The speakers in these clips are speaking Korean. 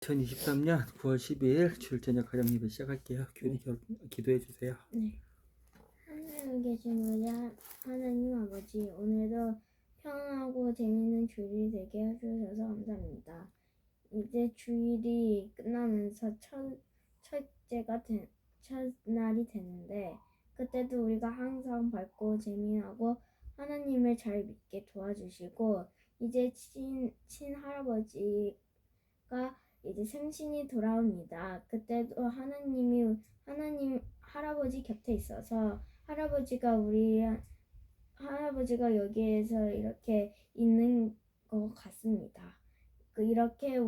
2023년 9월 12일 주일 저녁 가정 예배 시작할게요. 교리 기도해 주세요. 네. 하늘에 계신 우리 하나님 아버지, 오늘도 평안하고 재미있는 주일이 되게 해주셔서 감사합니다. 이제 주일이 끝나면서 첫 날이 되는데, 그때도 우리가 항상 밝고 재미나고 하나님을 잘 믿게 도와주시고, 이제 친할아버지가 이제 생신이 돌아옵니다. 그때도 하나님 할아버지 곁에 있어서 할아버지가 여기에서 이렇게 있는 것 같습니다. 이렇게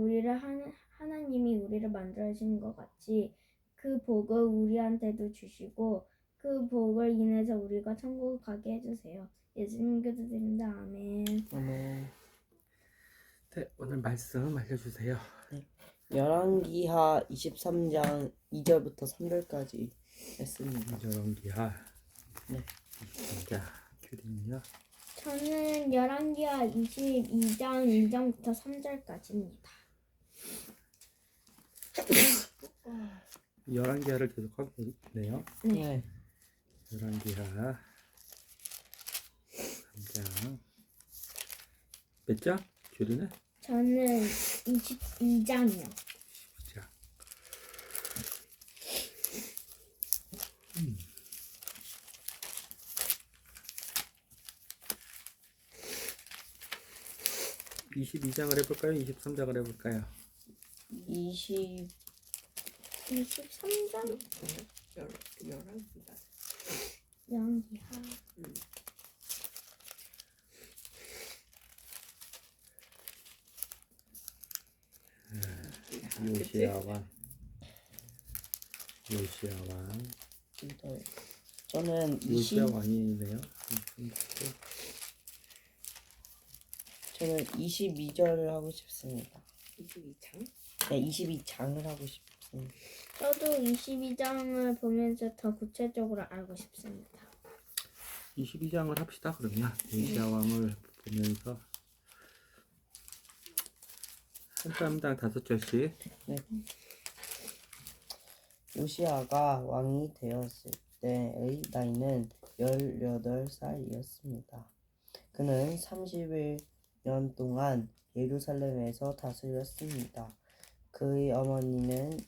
하나님이 우리를 만들어주신 것 같이 그 복을 우리한테도 주시고 그 복을 인해서 우리가 천국 가게 해주세요. 예수님 기도드립니다. 아멘. 아멘. 네, 오늘 말씀 알려주세요. 네. 열왕기하 23장 2절부터 3절까지 했습니다. 열왕기하 네. 23장 교리는요. 저는 열왕기하 22장 1장부터 3절까지입니다. 열왕기하를 계속 하고 있네요. 네. 열왕기하 3장 몇 장? 교리는? 저는 22장이요. 자. 22장을 해볼까요? 23장을 해볼까요? 23장 23장? 열왕기하. 요시야 왕. 저는 요시야 왕이네요. 저는 22절을 하고 싶습니다. 22장? 네, 22장을 하고 싶습니다. 저도 22장을 보면서 더 구체적으로 알고 싶습니다. 22장을 합시다. 그러면 요시야 왕을 보면서 한 사람당 5절씩. 네. 요시야가 왕이 되었을 때의 나이는 18살이었습니다. 그는 31년 동안 예루살렘에서 다스렸습니다. 그의 어머니는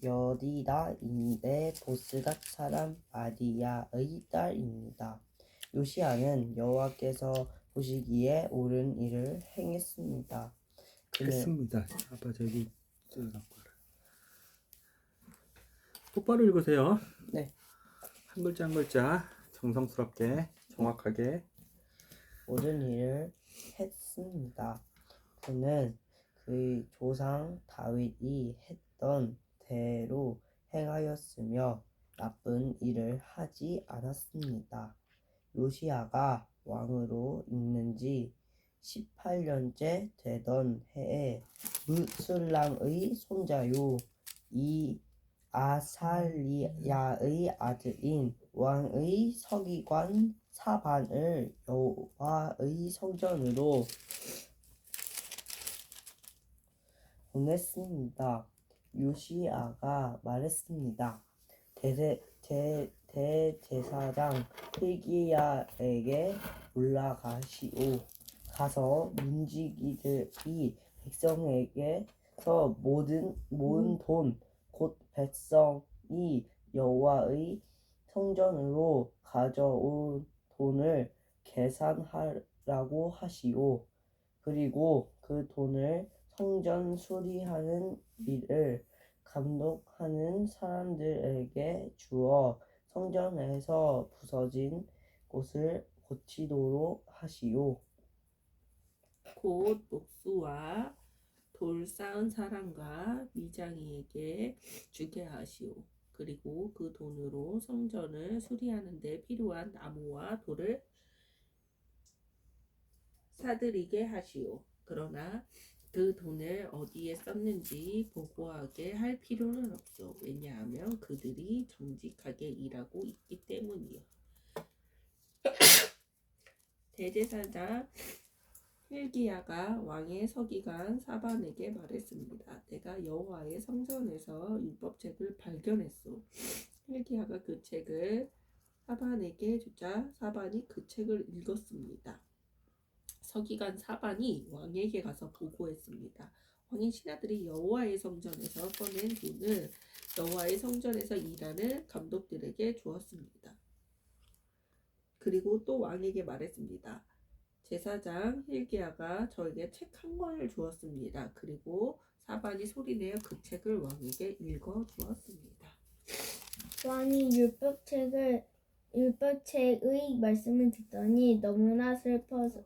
여디다인데 보스갓 사람 아디야의 딸입니다. 요시야는 여호와께서 보시기에 옳은 일을 행했습니다. 했습니다. 아빠 저기 갖고 와라. 똑바로 읽으세요. 네. 한 글자 한 글자 정성스럽게 정확하게. 옳은 일을 했습니다. 그는 그의 조상 다윗이 했던 대로 행하였으며 나쁜 일을 하지 않았습니다. 요시야가 왕으로 있는 지 18년째 되던 해에 무술랑의 손자요 이 아살리야의 아들인 왕의 서기관 사반을 여호와의 성전으로 보냈습니다. 요시야가 말했습니다. 대제사장 hil기야에게 올라가시오. 가서 문지기들이 백성에게서 모은 돈 곧 백성이 여호와의 성전으로 가져온 돈을 계산하라고 하시오. 그리고 그 돈을 성전 수리하는 일을 감독하는 사람들에게 주어 성전에서 부서진 곳을 고치도록 하시오. 곧 목수와 돌 쌓은 사람과 미장이에게 주게 하시오. 그리고 그 돈으로 성전을 수리하는 데 필요한 나무와 돌을 사들이게 하시오. 그러나 그 돈을 어디에 썼는지 보고하게 할 필요는 없소. 왜냐하면 그들이 정직하게 일하고 있기 때문이요. 대제사장 힐기야가 왕의 서기관 사반에게 말했습니다. 내가 여호와의 성전에서 율법책을 발견했소. 힐기야가 그 책을 사반에게 주자 사반이 그 책을 읽었습니다. 서기관 사반이 왕에게 가서 보고했습니다. 왕의 신하들이 여호와의 성전에서 꺼낸 돈을 여호와의 성전에서 일하는 감독들에게 주었습니다. 그리고 또 왕에게 말했습니다. 제사장 힐기야가 저에게 책 한 권을 주었습니다. 그리고 사반이 소리내어 그 책을 왕에게 읽어 주었습니다. 왕이 율법책의 말씀을 듣더니 너무나 슬퍼서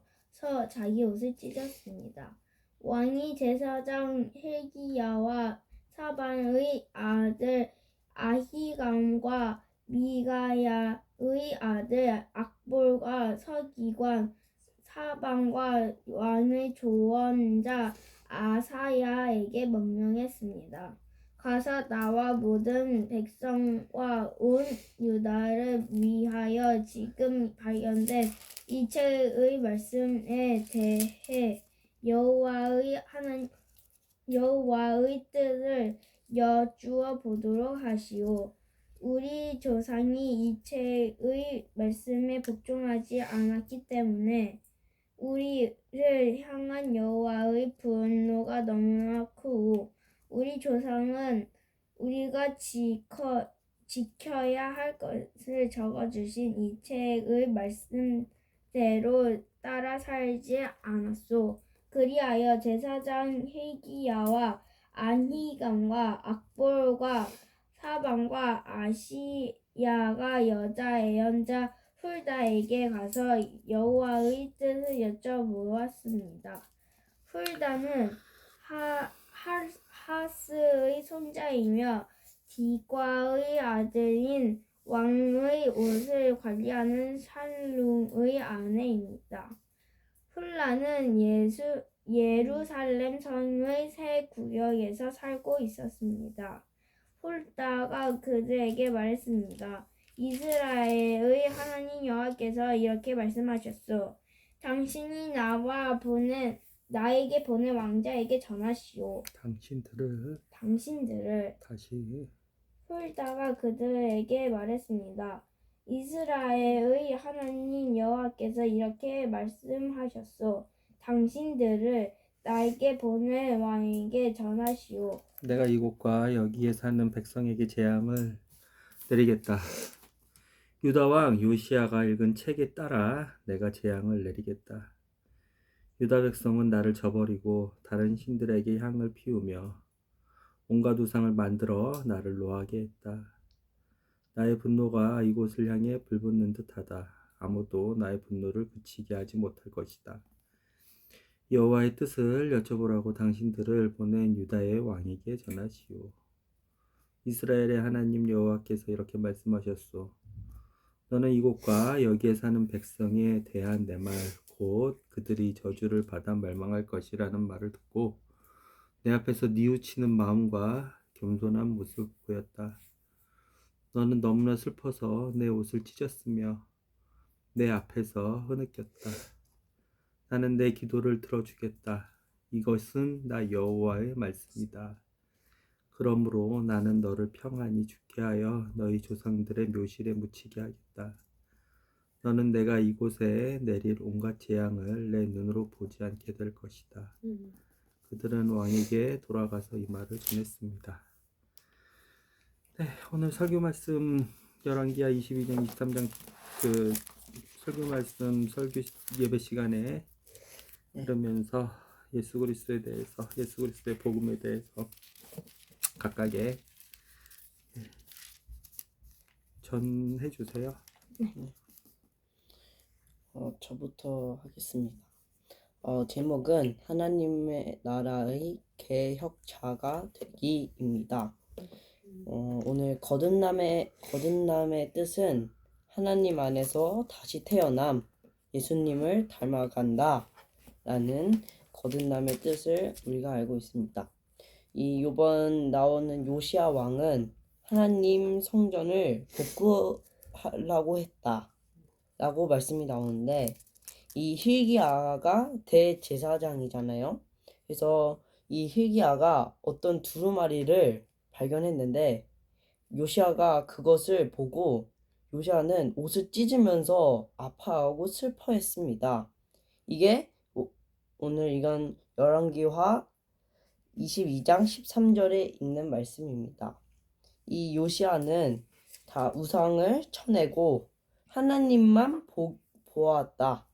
자기 옷을 찢었습니다. 왕이 제사장 힐기야와 사반의 아들 아히감과 미가야의 아들 악볼과 서기관 사반과 왕의 조언자 아사야에게 명령했습니다. 가서 나와 모든 백성과 온 유다를 위하여 지금 발견된 이 책의 말씀에 대해 여호와의 뜻을 여쭈어 보도록 하시오. 우리 조상이 이 책의 말씀에 복종하지 않았기 때문에 우리를 향한 여호와의 분노가 너무나 크고 우리 조상은 우리가 지켜야 할 것을 적어주신 이 책의 말씀대로 따라 살지 않았소. 그리하여 제사장 힐기야와 안히감과 악볼과 사반과 아시야가 여자 예언자 훌다에게 가서 여호와의 뜻을 여쭤보았습니다. 훌다는 하스의 손자이며 디과의 아들인 왕의 옷을 관리하는 샬룸의 아내입니다. 훌라는 예루살렘 성의 새 구역에서 살고 있었습니다. 훌다가 그들에게 말했습니다. 이스라엘의 하나님 여호와께서 이렇게 말씀하셨소. 당신이 나에게 보낸 왕자에게 전하시오. 당신들을 다시 훌다가 그들에게 말했습니다. 이스라엘의 하나님 여호와께서 이렇게 말씀하셨소. 당신들을 나에게 보낸 왕에게 전하시오. 내가 이곳과 여기에 사는 백성에게 재앙을 내리겠다. 유다 왕 요시야가 읽은 책에 따라 내가 재앙을 내리겠다. 유다 백성은 나를 저버리고 다른 신들에게 향을 피우며 온갖 우상을 만들어 나를 노하게 했다. 나의 분노가 이곳을 향해 불붙는 듯하다. 아무도 나의 분노를 그치게 하지 못할 것이다. 여호와의 뜻을 여쭤보라고 당신들을 보낸 유다의 왕에게 전하시오. 이스라엘의 하나님 여호와께서 이렇게 말씀하셨소. 너는 이곳과 여기에 사는 백성에 대한 내 말, 곧 그들이 저주를 받아 멸망할 것이라는 말을 듣고 내 앞에서 뉘우치는 마음과 겸손한 모습을 보였다. 너는 너무나 슬퍼서 내 옷을 찢었으며 내 앞에서 흐느꼈다. 나는 내 기도를 들어주겠다. 이것은 나 여호와의 말씀이다. 그러므로 나는 너를 평안히 죽게 하여 너희 조상들의 묘실에 묻히게 하겠다. 너는 내가 이곳에 내릴 온갖 재앙을 내 눈으로 보지 않게 될 것이다. 그들은 왕에게 돌아가서 이 말을 전했습니다. 네, 오늘 설교 말씀 열왕기하 22장 23장 그 설교 말씀 설교 예배 시간에 들으면서 예수 그리스도에 대해서 예수 그리스도의 복음에 대해서 각각의 전해 주세요. 저부터 하겠습니다. 제목은 하나님의 나라의 개혁자가 되기입니다. 오늘 거듭남의 뜻은 하나님 안에서 다시 태어남, 예수님을 닮아간다 라는 거듭남의 뜻을 우리가 알고 있습니다. 요번 나오는 요시야 왕은 하나님 성전을 복구하려고 했다 라고 말씀이 나오는데, 이 hilkiah가 대제사장이잖아요. 그래서 이 hilkiah가 어떤 두루마리를 발견했는데 요시아가 그것을 보고 요시아는 옷을 찢으면서 아파하고 슬퍼했습니다. 이게 오늘 이건 열왕기하 22장 13절에 있는 말씀입니다. 이 요시아는 다 우상을 쳐내고 하나님만 보았다.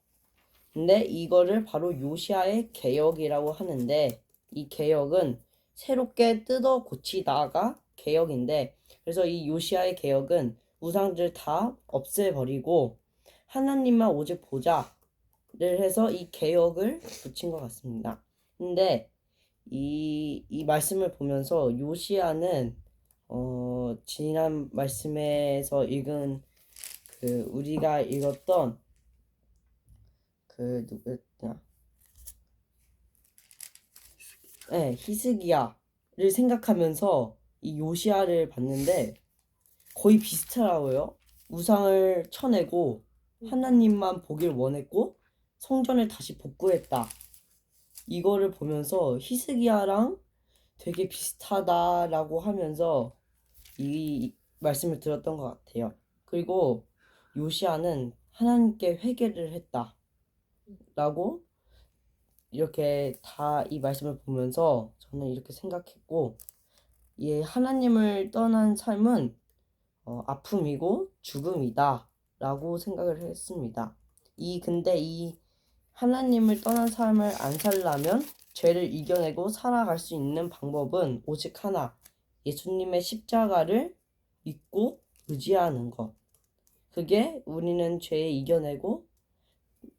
근데 이거를 바로 요시아의 개혁이라고 하는데 이 개혁은 새롭게 뜯어 고치다가 개혁인데 그래서 이 요시아의 개혁은 우상들 다 없애버리고 하나님만 오직 보자를 해서 이 개혁을 붙인 것 같습니다. 근데 이 말씀을 보면서 요시아는 지난 말씀에서 읽은 그 우리가 읽었던 그 누구였냐? 네, 히스기야를 생각하면서 이 요시아를 봤는데 거의 비슷하더라고요. 우상을 쳐내고 하나님만 보길 원했고 성전을 다시 복구했다. 이거를 보면서 히스기야랑 되게 비슷하다라고 하면서 이 말씀을 들었던 것 같아요. 그리고 요시아는 하나님께 회개를 했다라고 이렇게 다 이 말씀을 보면서 저는 이렇게 생각했고, 이 하나님을 떠난 삶은 아픔이고 죽음이다라고 생각을 했습니다. 근데 이 하나님을 떠난 삶을 안 살려면 죄를 이겨내고 살아갈 수 있는 방법은 오직 하나, 예수님의 십자가를 믿고 의지하는 것. 그게 우리는 죄에 이겨내고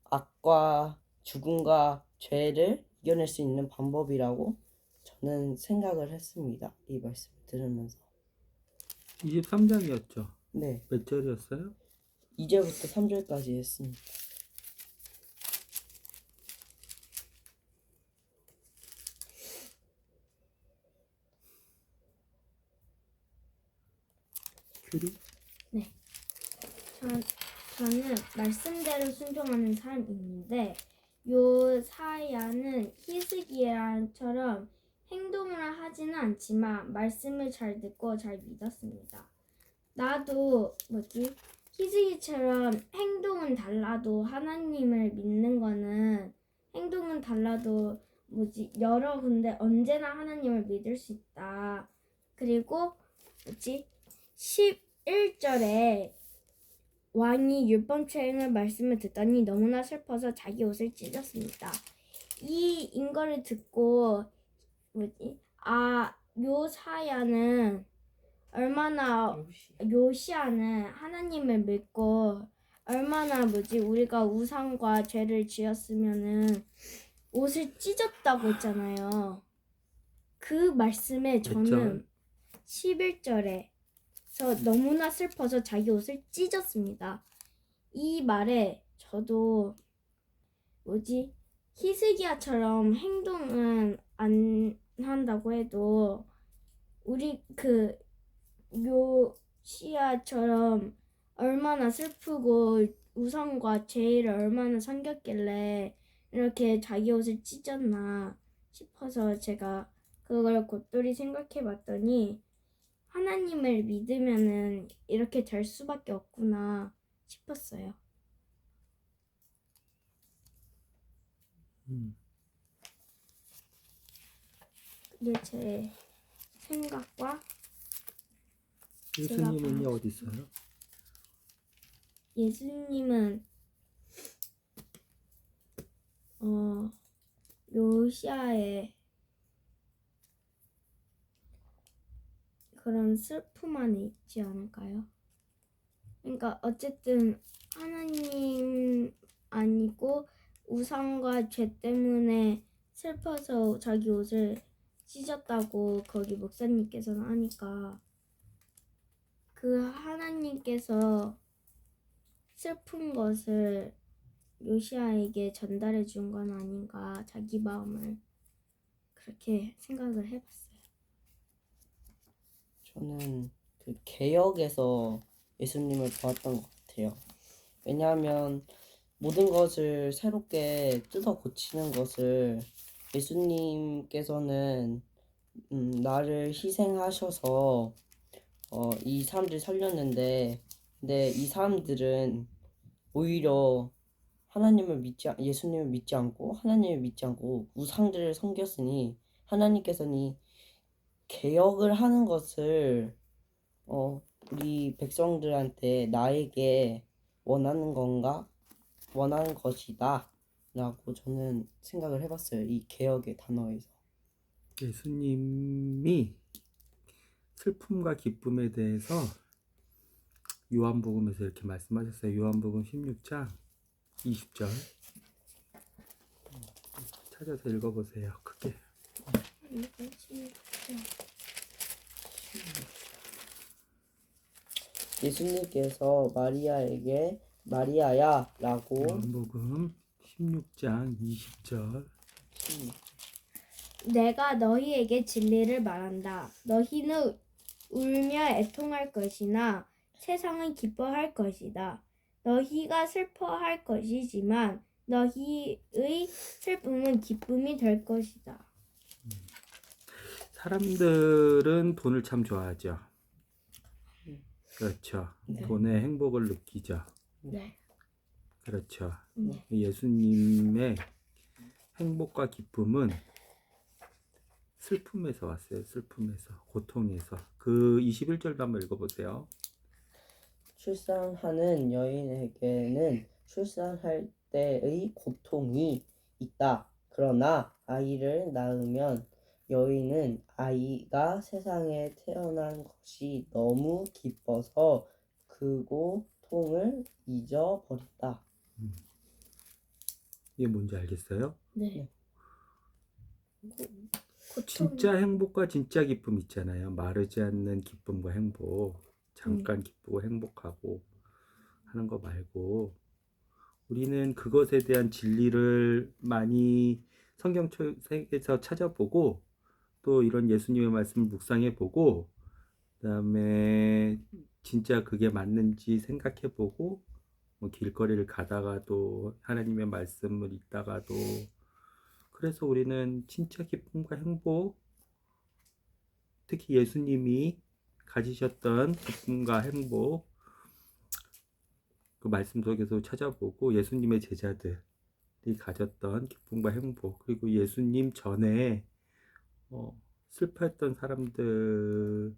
악과 죽음과 죄를 이겨낼 수 있는 방법이라고 저는 생각을 했습니다. 이 말씀 들으면서. 23장이었죠. 네, 몇 절이었어요? 2절부터 3절까지 했습니다. 큐리? 저는 말씀대로 순종하는 사람인데 요 사야는 히스기야처럼 행동을 하지는 않지만 말씀을 잘 듣고 잘 믿었습니다. 나도 히스기야처럼 행동은 달라도 하나님을 믿는 거는 행동은 달라도 여러 군데 언제나 하나님을 믿을 수 있다. 그리고 11절에 왕이 율법추행을 말씀을 듣더니 너무나 슬퍼서 자기 옷을 찢었습니다. 이 인거를 듣고 요사야는 얼마나 요시아는 하나님을 믿고 얼마나 우리가 우상과 죄를 지었으면은 옷을 찢었다고 했잖아요. 그 말씀에 저는 11절에 너무나 슬퍼서 자기 옷을 찢었습니다. 이 말에 저도 히스기야처럼 행동은 안 한다고 해도 우리 요시야처럼 얼마나 슬프고 우상과 죄를 얼마나 섬겼길래 이렇게 자기 옷을 찢었나 싶어서 제가 그걸 곧돌이 생각해 봤더니 하나님을 믿으면은 이렇게 될 수밖에 없구나 싶었어요. 그게 제 생각과 예수님은요 어디 있어요? 예수님은 요시아의 그런 슬픔 안에 있지 않을까요? 그러니까 어쨌든 하나님 아니고 우상과 죄 때문에 슬퍼서 자기 옷을 찢었다고 거기 목사님께서는 하니까 그 하나님께서 슬픈 것을 요시아에게 전달해 준 건 아닌가 자기 마음을 그렇게 생각을 해봤어요. 저는 그 개혁에서 예수님을 보았던 것 같아요. 왜냐하면 모든 것을 새롭게 뜯어 고치는 것을 예수님께서는 나를 희생하셔서 이 사람들을 살렸는데, 근데 이 사람들은 오히려 예수님을 믿지 않고 하나님을 믿지 않고 우상들을 섬겼으니 하나님께서는 이 개혁을 하는 것을 우리 백성들한테 나에게 원하는 것이다 라고 저는 생각을 해봤어요. 이 개혁의 단어에서. 예수님이 슬픔과 기쁨에 대해서 요한복음에서 이렇게 말씀하셨어요. 요한복음 16장 20절 찾아서 읽어보세요. 크게. 예수님께서 마리아에게 마리아야 라고 요한복음 16장 20절. 내가 너희에게 진리를 말한다. 너희는 울며 애통할 것이나 세상은 기뻐할 것이다. 너희가 슬퍼할 것이지만 너희의 슬픔은 기쁨이 될 것이다. 사람들은 돈을 참 좋아하죠. 그렇죠. 네. 돈의 행복을 느끼죠. 네. 그렇죠. 네. 예수님의 행복과 기쁨은 슬픔에서 왔어요. 슬픔에서, 고통에서. 그 21절도 한번 읽어보세요. 출산하는 여인에게는 출산할 때의 고통이 있다. 그러나 아이를 낳으면 여인은 아이가 세상에 태어난 것이 너무 기뻐서 그 고통을 잊어버린다. 이게 뭔지 알겠어요? 네. 진짜 행복과 진짜 기쁨 있잖아요. 마르지 않는 기쁨과 행복. 잠깐 기쁘고 행복하고 하는 거 말고 우리는 그것에 대한 진리를 많이 성경책에서 찾아보고 또 이런 예수님의 말씀을 묵상해보고 그다음에 진짜 그게 맞는지 생각해보고 뭐 길거리를 가다가도 하나님의 말씀을 읽다가도 그래서 우리는 진짜 기쁨과 행복 특히 예수님이 가지셨던 기쁨과 행복 그 말씀 속에서 찾아보고 예수님의 제자들이 가졌던 기쁨과 행복 그리고 예수님 전에 슬퍼했던 사람들이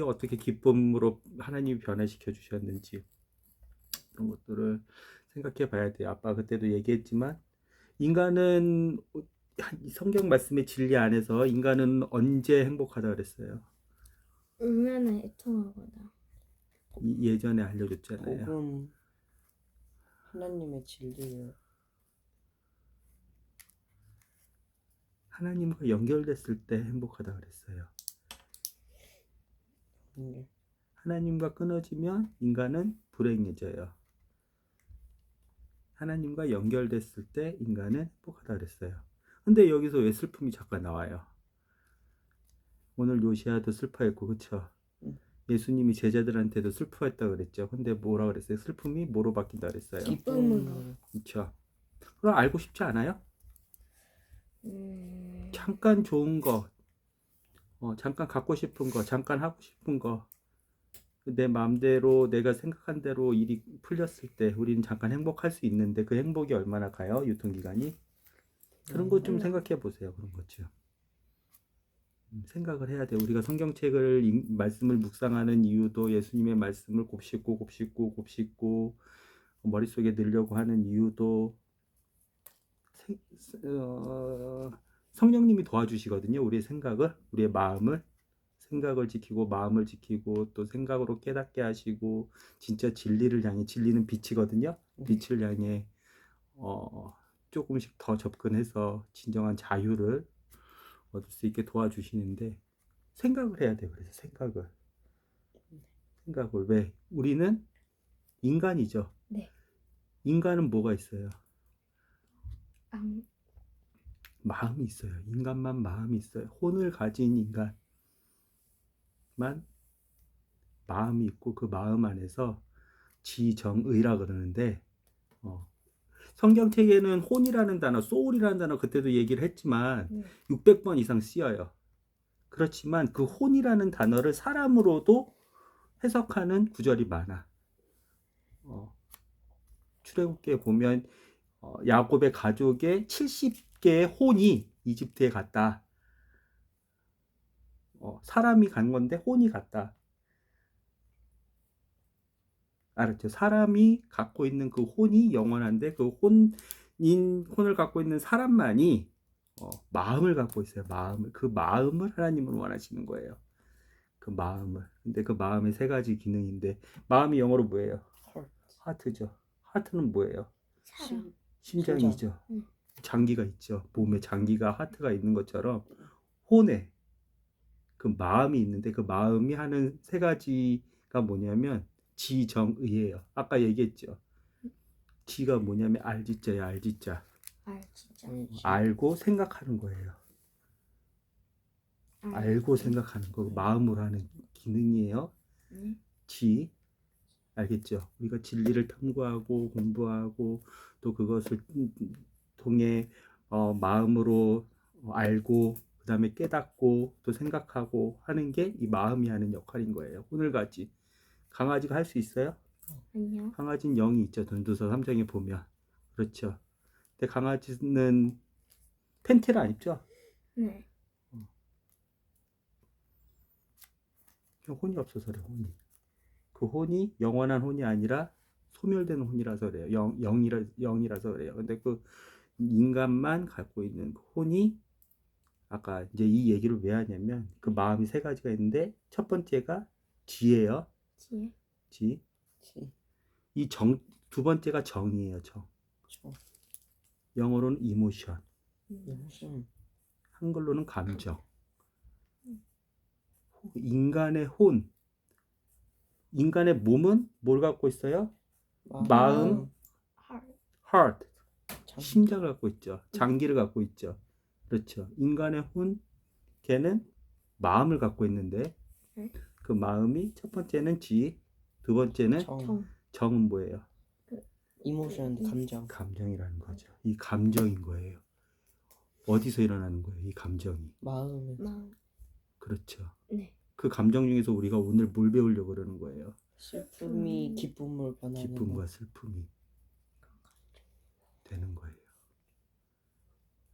어떻게 기쁨으로 하나님이 변화시켜 주셨는지 그런 것들을 생각해 봐야 돼요. 아빠 그때도 얘기했지만 인간은 성경 말씀의 진리 안에서 인간은 언제 행복하다 그랬어요? 울면 애통하거나. 예전에 알려줬잖아요. 복음 하나님의 진리를 하나님과 연결됐을 때 행복하다 그랬어요. 하나님과 끊어지면 인간은 불행해져요. 하나님과 연결됐을 때 인간은 행복하다 그랬어요. 근데 여기서 왜 슬픔이 잠깐 나와요? 오늘 요시아도 슬퍼했고 그쵸? 예수님이 제자들한테도 슬퍼했다 그랬죠. 근데 뭐라 그랬어요? 슬픔이 뭐로 바뀐다 그랬어요? 기쁨으로. 그쵸? 그럼 알고 싶지 않아요? 잠깐 좋은 거, 잠깐 갖고 싶은 거, 잠깐 하고 싶은 거, 내 마음대로 내가 생각한 대로 일이 풀렸을 때 우리는 잠깐 행복할 수 있는데 그 행복이 얼마나 가요? 유통기간이? 그런 것 좀 생각해 보세요. 그런 것 좀. 생각을 해야 돼. 우리가 성경책을 말씀을 묵상하는 이유도 예수님의 말씀을 곱씹고 머릿속에 넣으려고 하는 이유도 성령님이 도와주시거든요. 우리의 생각을, 우리의 마음을 생각을 지키고 마음을 지키고 또 생각으로 깨닫게 하시고 진짜 진리를 향해 진리는 빛이거든요. 빛을 향해 조금씩 더 접근해서 진정한 자유를 얻을 수 있게 도와주시는데 생각을 해야 돼요. 그래서 생각을 왜? 우리는 인간이죠. 네. 인간은 뭐가 있어요? 마음이 있어요. 인간만 마음이 있어요. 혼을 가진 인간만 마음이 있고 그 마음 안에서 지정의라 그러는데 성경책에는 혼이라는 단어, 소울이라는 단어 그때도 얘기를 했지만 네. 600번 이상 쓰여요. 그렇지만 그 혼이라는 단어를 사람으로도 해석하는 구절이 많아. 출애굽기에 보면 야곱의 가족의 70개의 혼이 이집트에 갔다. 사람이 간 건데 혼이 갔다. 알았죠? 사람이 갖고 있는 그 혼이 영원한데 그 혼을 갖고 있는 사람만이 마음을 갖고 있어요. 마음을. 그 마음을 하나님은 원하시는 거예요. 그 마음을. 근데 그 마음의 세 가지 기능인데 마음이 영어로 뭐예요? 헐. 하트죠. 하트는 뭐예요? 사랑. 심장이죠. 심장. 장기가 있죠. 몸에 장기가 하트가 있는 것처럼 혼에 그 마음이 있는데 그 마음이 하는 세 가지가 뭐냐면 지정의예요. 아까 얘기했죠. 지가 뭐냐면 알지자야, 알지자. 진짜. 알고 생각하는 거예요. 알고 생각하는 거 마음으로 하는 기능이에요. 네. 지 알겠죠? 우리가 진리를 탐구하고 공부하고 또 그것을 통해 마음으로 알고 그 다음에 깨닫고 또 생각하고 하는 게 이 마음이 하는 역할인 거예요. 오늘같이 강아지가 할 수 있어요? 아니요. 강아지는 영이 있죠. 전도서 3장에 보면 그렇죠. 근데 강아지는 팬티를 안 입죠? 네. 그냥 혼이 없어서 그래. 혼이. 그 혼이 영원한 혼이 아니라 소멸되는 혼이라서 그래요. 영이라서 그래요. 근데 그 인간만 갖고 있는 그 혼이 아까 이제 이 얘기를 왜 하냐면 그 마음이 세 가지가 있는데 첫 번째가 지예요. 지혜. 지. 지. 이 두 번째가 정이에요. 정. 저. 영어로는 이모션. emotion. 한글로는 감정. 인간의 혼. 인간의 몸은 뭘 갖고 있어요? 마음. heart. 심장을 갖고 있죠. 장기를 갖고 있죠. 그렇죠. 인간의 혼, 걔는 마음을 갖고 있는데 그 마음이 첫 번째는 지, 두 번째는 정. 정은 뭐예요? emotion. 감정. 감정이라는 거죠. 이 감정인 거예요. 어디서 일어나는 거예요? 이 감정이. 마음에. 마음. 그렇죠. 네. 그 감정 중에서 우리가 오늘 뭘 배우려고 그러는 거예요? 슬픔이 기쁨으로 변하는 기쁨과 거. 슬픔이 되는 거예요.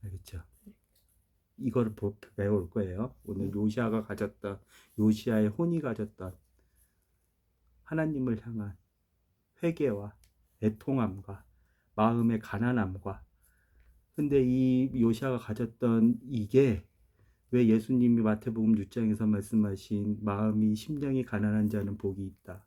알겠죠? 이거를 배울 거예요. 오늘 요시아가 가졌던, 요시아의 혼이 가졌던 하나님을 향한 회개와 애통함과 마음의 가난함과 근데 이 요시아가 가졌던 이게 왜 예수님이 마태복음 6장에서 말씀하신 마음이 심령이 가난한 자는 복이 있다.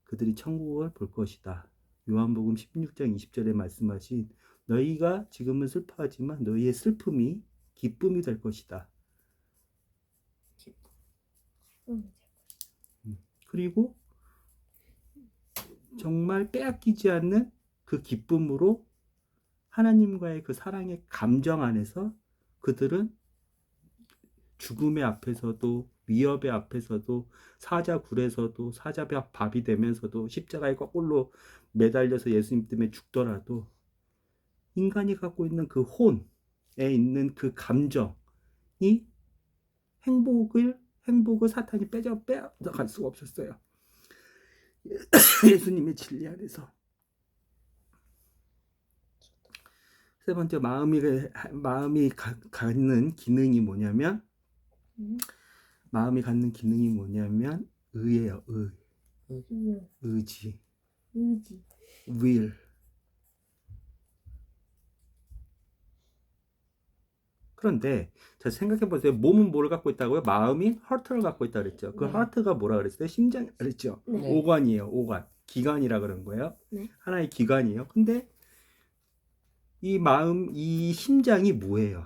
그들이 천국을 볼 것이다. 요한복음 16장 20절에 말씀하신 너희가 지금은 슬퍼하지만 너희의 슬픔이 기쁨이 될 것이다. 그리고 정말 빼앗기지 않는 그 기쁨으로 하나님과의 그 사랑의 감정 안에서 그들은 죽음의 앞에서도 위협의 앞에서도 사자굴에서도 사자밥이 되면서도 십자가에 거꾸로 매달려서 예수님 때문에 죽더라도 인간이 갖고 있는 그 혼에 있는 그 감정이 행복을 사탄이 빼앗아갈 수가 없었어요. 예수님의 진리 안에서. 세 번째 마음이 갖는 기능이 뭐냐면 마음이 갖는 기능이 뭐냐면 의예요. 의지. will. 그런데 자 생각해 보세요. 몸은 뭘 갖고 있다고요? 마음이 heart를 갖고 있다 그랬죠. 그 네. heart가 뭐라 그랬어요? 심장 그랬죠. 네. 오관이에요. 오관. 기관이라 그런 거예요. 네. 하나의 기관이에요. 근데 이 마음, 이 심장이 뭐예요?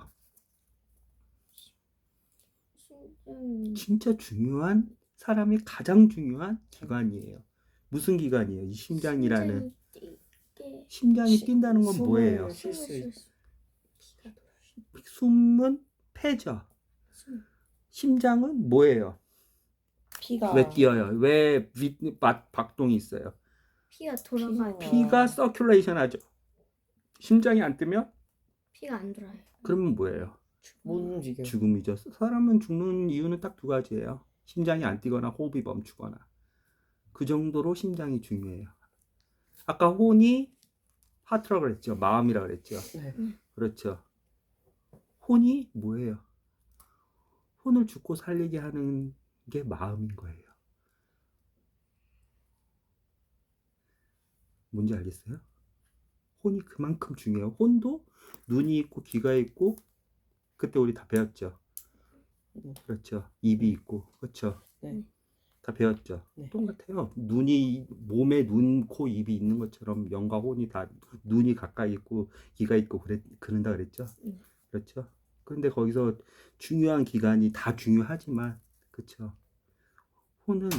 진짜 중요한 사람이 가장 중요한 기관이에요. 무슨 기관이에요? 이 심장이라는 심장이 뛴다는 건 뭐예요? 숨은 폐죠. 심장은 뭐예요? 피가 왜 뛰어요? 왜 박동이 있어요? 피가 돌아가요. 피가 서큘레이션 하죠. 심장이 안 뛰면 피가 안 돌아요. 그러면 뭐예요? 못 움직여. 죽음이죠. 사람은 죽는 이유는 딱 두 가지예요. 심장이 안 뛰거나 호흡이 멈추거나. 그 정도로 심장이 중요해요. 아까 혼이 하트라고 그랬죠. 마음이라고 그랬죠. 네. 그렇죠. 혼이 뭐예요? 혼을 죽고 살리게 하는 게 마음인 거예요. 뭔지 알겠어요? 혼이 그만큼 중요해요. 혼도 눈이 있고 귀가 있고 그때 우리 다 배웠죠. 그렇죠. 입이 있고 그렇죠. 네. 다 배웠죠. 네. 똑같아요. 눈이 몸에 눈, 코, 입이 있는 것처럼 영과 혼이 다 눈이 가까이 있고 귀가 있고 그런다 그랬죠. 그렇죠. 그런데 거기서 중요한 기관이 다 중요하지만 그렇죠. 혼은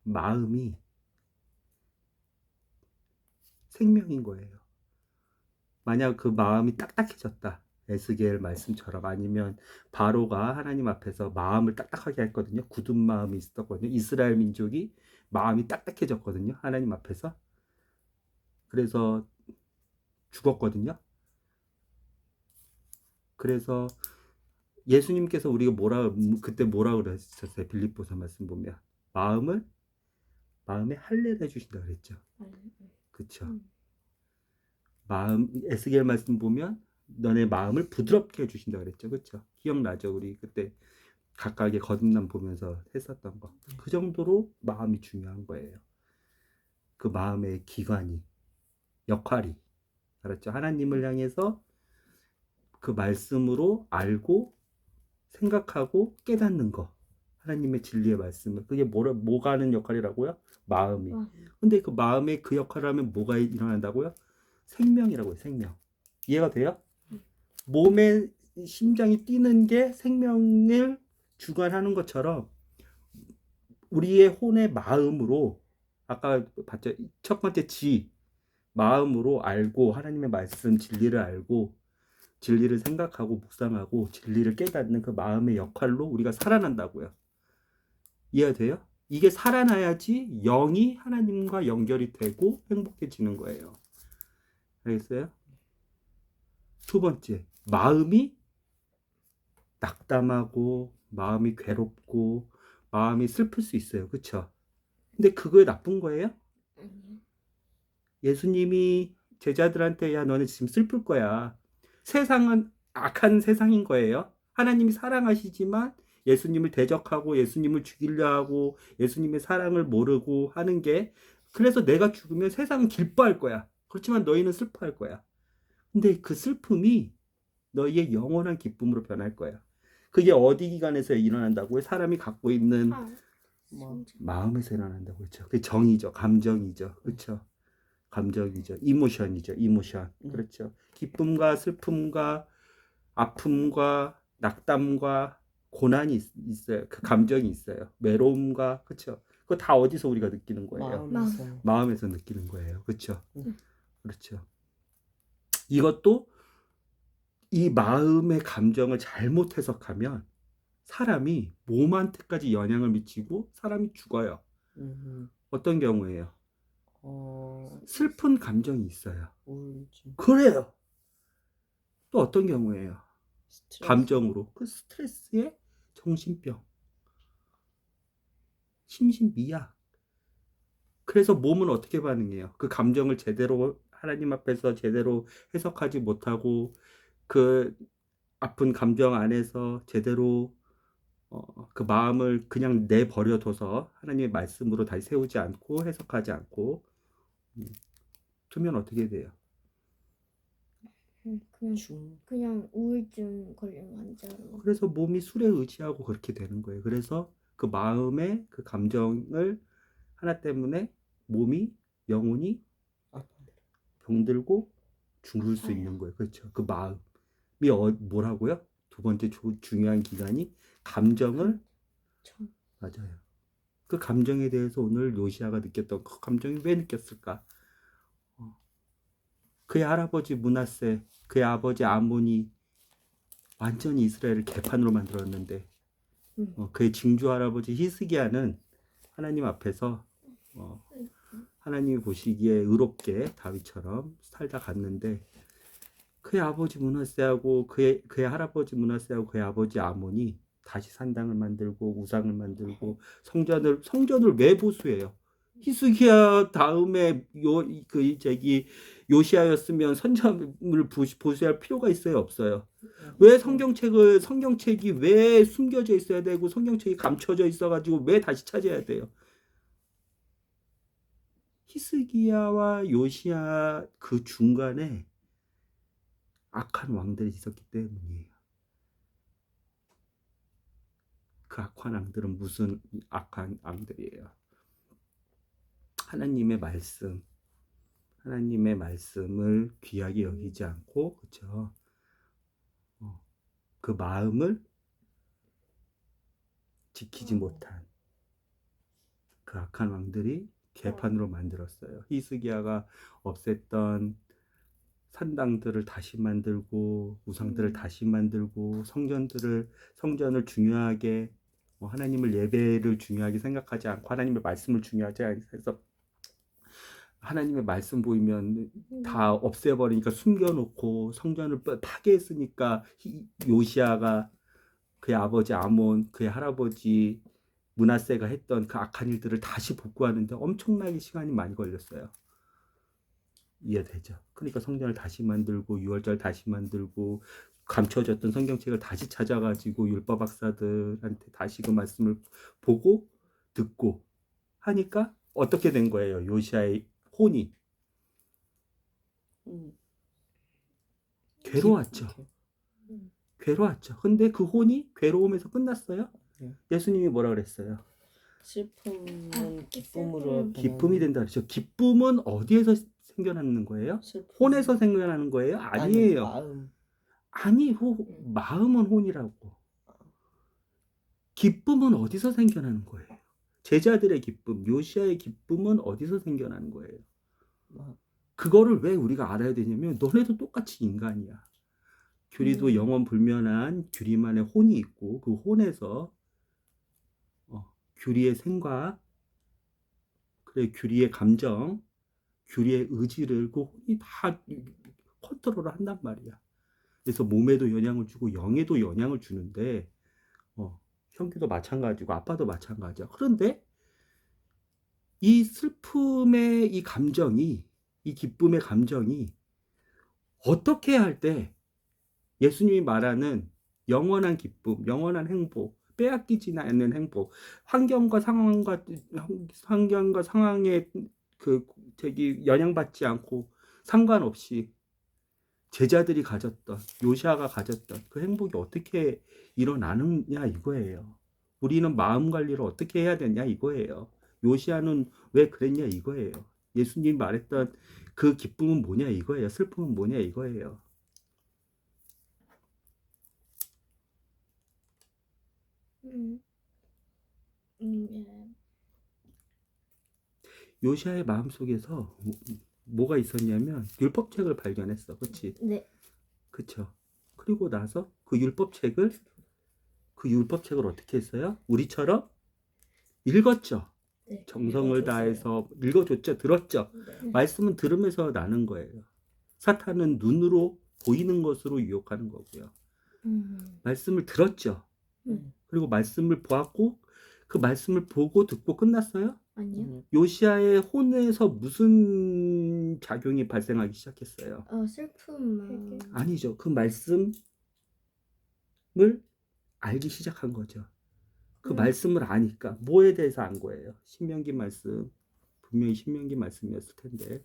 마음이 생명인 거예요. 만약 그 마음이 딱딱해졌다. 에스겔 말씀처럼 아니면 바로가 하나님 앞에서 마음을 딱딱하게 했거든요. 굳은 마음이 있었거든요. 이스라엘 민족이 마음이 딱딱해졌거든요. 하나님 앞에서. 그래서 죽었거든요. 그래서 예수님께서 우리가 그때 뭐라 그러셨어요? 빌립보서 말씀 보면 마음에 할례를 해주신다 그랬죠. 그렇죠. 에스겔 말씀 보면 너네 마음을 부드럽게 해주신다 그랬죠. 그렇죠. 기억나죠? 우리 그때 각각의 거듭남 보면서 했었던 거. 그 정도로 마음이 중요한 거예요. 그 마음의 기관이, 역할이. 알았죠? 하나님을 향해서 그 말씀으로 알고 생각하고 깨닫는 거. 하나님의 진리의 말씀을. 그게 뭐가 하는 역할이라고요? 마음이. 근데 그 마음의 그 역할을 하면 뭐가 일어난다고요? 생명이라고요. 생명. 이해가 돼요? 몸의 심장이 뛰는 게 생명을 주관하는 것처럼 우리의 혼의 마음으로 아까 봤죠? 첫 번째 마음으로 알고 하나님의 말씀 진리를 알고 진리를 생각하고 묵상하고 진리를 깨닫는 그 마음의 역할로 우리가 살아난다고요. 이해가 돼요? 이게 살아나야지 영이 하나님과 연결이 되고 행복해지는 거예요. 알겠어요? 두 번째, 마음이 낙담하고 마음이 괴롭고 마음이 슬플 수 있어요. 그렇죠? 근데 그거에 나쁜 거예요? 아니요. 예수님이 제자들한테 야 너네 지금 슬플 거야. 세상은 악한 세상인 거예요. 하나님이 사랑하시지만 예수님을 대적하고 예수님을 죽이려 하고 예수님의 사랑을 모르고 하는 게 그래서 내가 죽으면 세상은 기뻐할 거야. 그렇지만 너희는 슬퍼할 거야. 근데 그 슬픔이 너희의 영원한 기쁨으로 변할 거야. 그게 어디 기관에서 일어난다고요? 사람이 갖고 있는 마음에서 일어난다고 그렇죠. 그게 정이죠. 감정이죠. 그렇죠. 감정이죠. 이모션이죠. 이모션. 그렇죠. 기쁨과 슬픔과 아픔과 낙담과 고난이 있어요. 그 감정이 있어요. 외로움과 그렇죠. 그거 다 어디서 우리가 느끼는 거예요? 마음에서 느끼는 거예요. 그렇죠. 그렇죠. 이것도 이 마음의 감정을 잘못 해석하면 사람이 몸한테까지 영향을 미치고 사람이 죽어요. 어떤 경우에요? 슬픈 감정이 있어요. 우울증. 그래요. 또 어떤 경우에요? 스트레스. 감정으로. 그 스트레스에 정신병. 심신미약. 그래서 몸은 어떻게 반응해요? 그 감정을 제대로 하나님 앞에서 제대로 해석하지 못하고 그 아픈 감정 안에서 제대로 그 마음을 그냥 내버려둬서 하나님의 말씀으로 다시 세우지 않고 해석하지 않고 두면 어떻게 돼요? 그냥 우울증 걸린 환자로. 그래서 몸이 술에 의지하고 그렇게 되는 거예요. 그래서 그 마음의 그 감정을 하나 때문에 몸이 영혼이 병들고 죽을 수 있는 거예요. 그렇죠. 그 마음이 뭐라고요? 두 번째 중요한 기관이 감정을 맞아요. 그 감정에 대해서 오늘 요시아가 느꼈던 그 감정이 왜 느꼈을까? 그의 할아버지 므낫세, 그의 아버지 아몬이 완전히 이스라엘을 개판으로 만들었는데 그의 증조 할아버지 히스기야는 하나님 앞에서 하나님이 보시기에 의롭게 다윗처럼 살다 갔는데 그의 아버지 므낫세하고 그의 할아버지 므낫세하고 그의 아버지 아몬이 다시 산당을 만들고 우상을 만들고 성전을 왜 보수해요? 히스기야 다음에 요시아였으면 성전을 보수할 필요가 있어요, 없어요? 왜 성경책이 왜 숨겨져 있어야 되고 성경책이 감춰져 있어가지고 왜 다시 찾아야 돼요? 히스기야와 요시야 그 중간에 악한 왕들이 있었기 때문이에요. 그 악한 왕들은 무슨 악한 왕들이에요? 하나님의 말씀을 귀하게 여기지 않고, 그렇죠? 그 마음을 지키지 못한 그 악한 왕들이 개판으로 만들었어요. 히스기야가 없앴던 산당들을 다시 만들고 우상들을 다시 만들고 성전을 중요하게 하나님을 예배를 중요하게 생각하지 않고 하나님의 말씀을 중요하지 않아서 하나님의 말씀 보이면 다 없애버리니까 숨겨놓고 성전을 파괴했으니까 요시아가 그의 아버지 아몬, 그의 할아버지 므낫세가 했던 그 악한 일들을 다시 복구하는데 엄청나게 시간이 많이 걸렸어요. 이해되죠? 그러니까 성전을 다시 만들고 유월절 다시 만들고 감춰졌던 성경책을 다시 찾아가지고 율법 박사들한테 다시 그 말씀을 보고 듣고 하니까 어떻게 된 거예요? 요시아의 혼이 괴로웠죠. 괴로웠죠. 근데 그 혼이 괴로움에서 끝났어요? 예수님이 뭐라 그랬어요? 슬픔은 기쁨으로 기쁨이 된다 그랬죠. 기쁨은 어디에서 생겨나는 거예요? 혼에서 생겨나는 거예요? 아니에요. 마음은 혼이라고. 기쁨은 어디서 생겨나는 거예요? 제자들의 기쁨, 요시아의 기쁨은 어디서 생겨나는 거예요? 그거를 왜 우리가 알아야 되냐면 너네도 똑같이 인간이야. 규리도 영원 불면한 규리만의 혼이 있고 그 혼에서 규리의 생각, 그래 규리의 감정, 규리의 의지를 그 혼이 다 컨트롤을 한단 말이야. 그래서 몸에도 영향을 주고 영에도 영향을 주는데 형규도 마찬가지고 아빠도 마찬가지야. 그런데 이 슬픔의 이 감정이, 이 기쁨의 감정이 어떻게 할 때 예수님이 말하는 영원한 기쁨, 영원한 행복, 빼앗기지 않는 행복, 환경과 상황에 영향받지 않고 상관없이 제자들이 가졌던, 요시아가 가졌던 그 행복이 어떻게 일어나느냐 이거예요. 우리는 마음 관리를 어떻게 해야 되냐 이거예요. 요시아는 왜 그랬냐 이거예요. 예수님이 말했던 그 기쁨은 뭐냐 이거예요. 슬픔은 뭐냐 이거예요. 요시아의 마음속에서 뭐가 있었냐면 율법책을 발견했어. 그렇지? 네. 그렇죠. 그리고 나서 그 율법책을 어떻게 했어요? 우리처럼 읽었죠. 네. 정성을 다해서 읽어줬죠. 들었죠. 네. 말씀은 들으면서 나는 거예요. 사탄은 눈으로 보이는 것으로 유혹하는 거고요. 말씀을 들었죠. 그리고 말씀을 보았고 그 말씀을 보고 듣고 끝났어요? 아니요. 요시아의 혼에서 무슨 작용이 발생하기 시작했어요? 슬픔. 아니죠. 그 말씀을 알기 시작한 거죠. 그 말씀을 아니까 뭐에 대해서 안 거예요? 신명기 말씀, 분명히 신명기 말씀이었을 텐데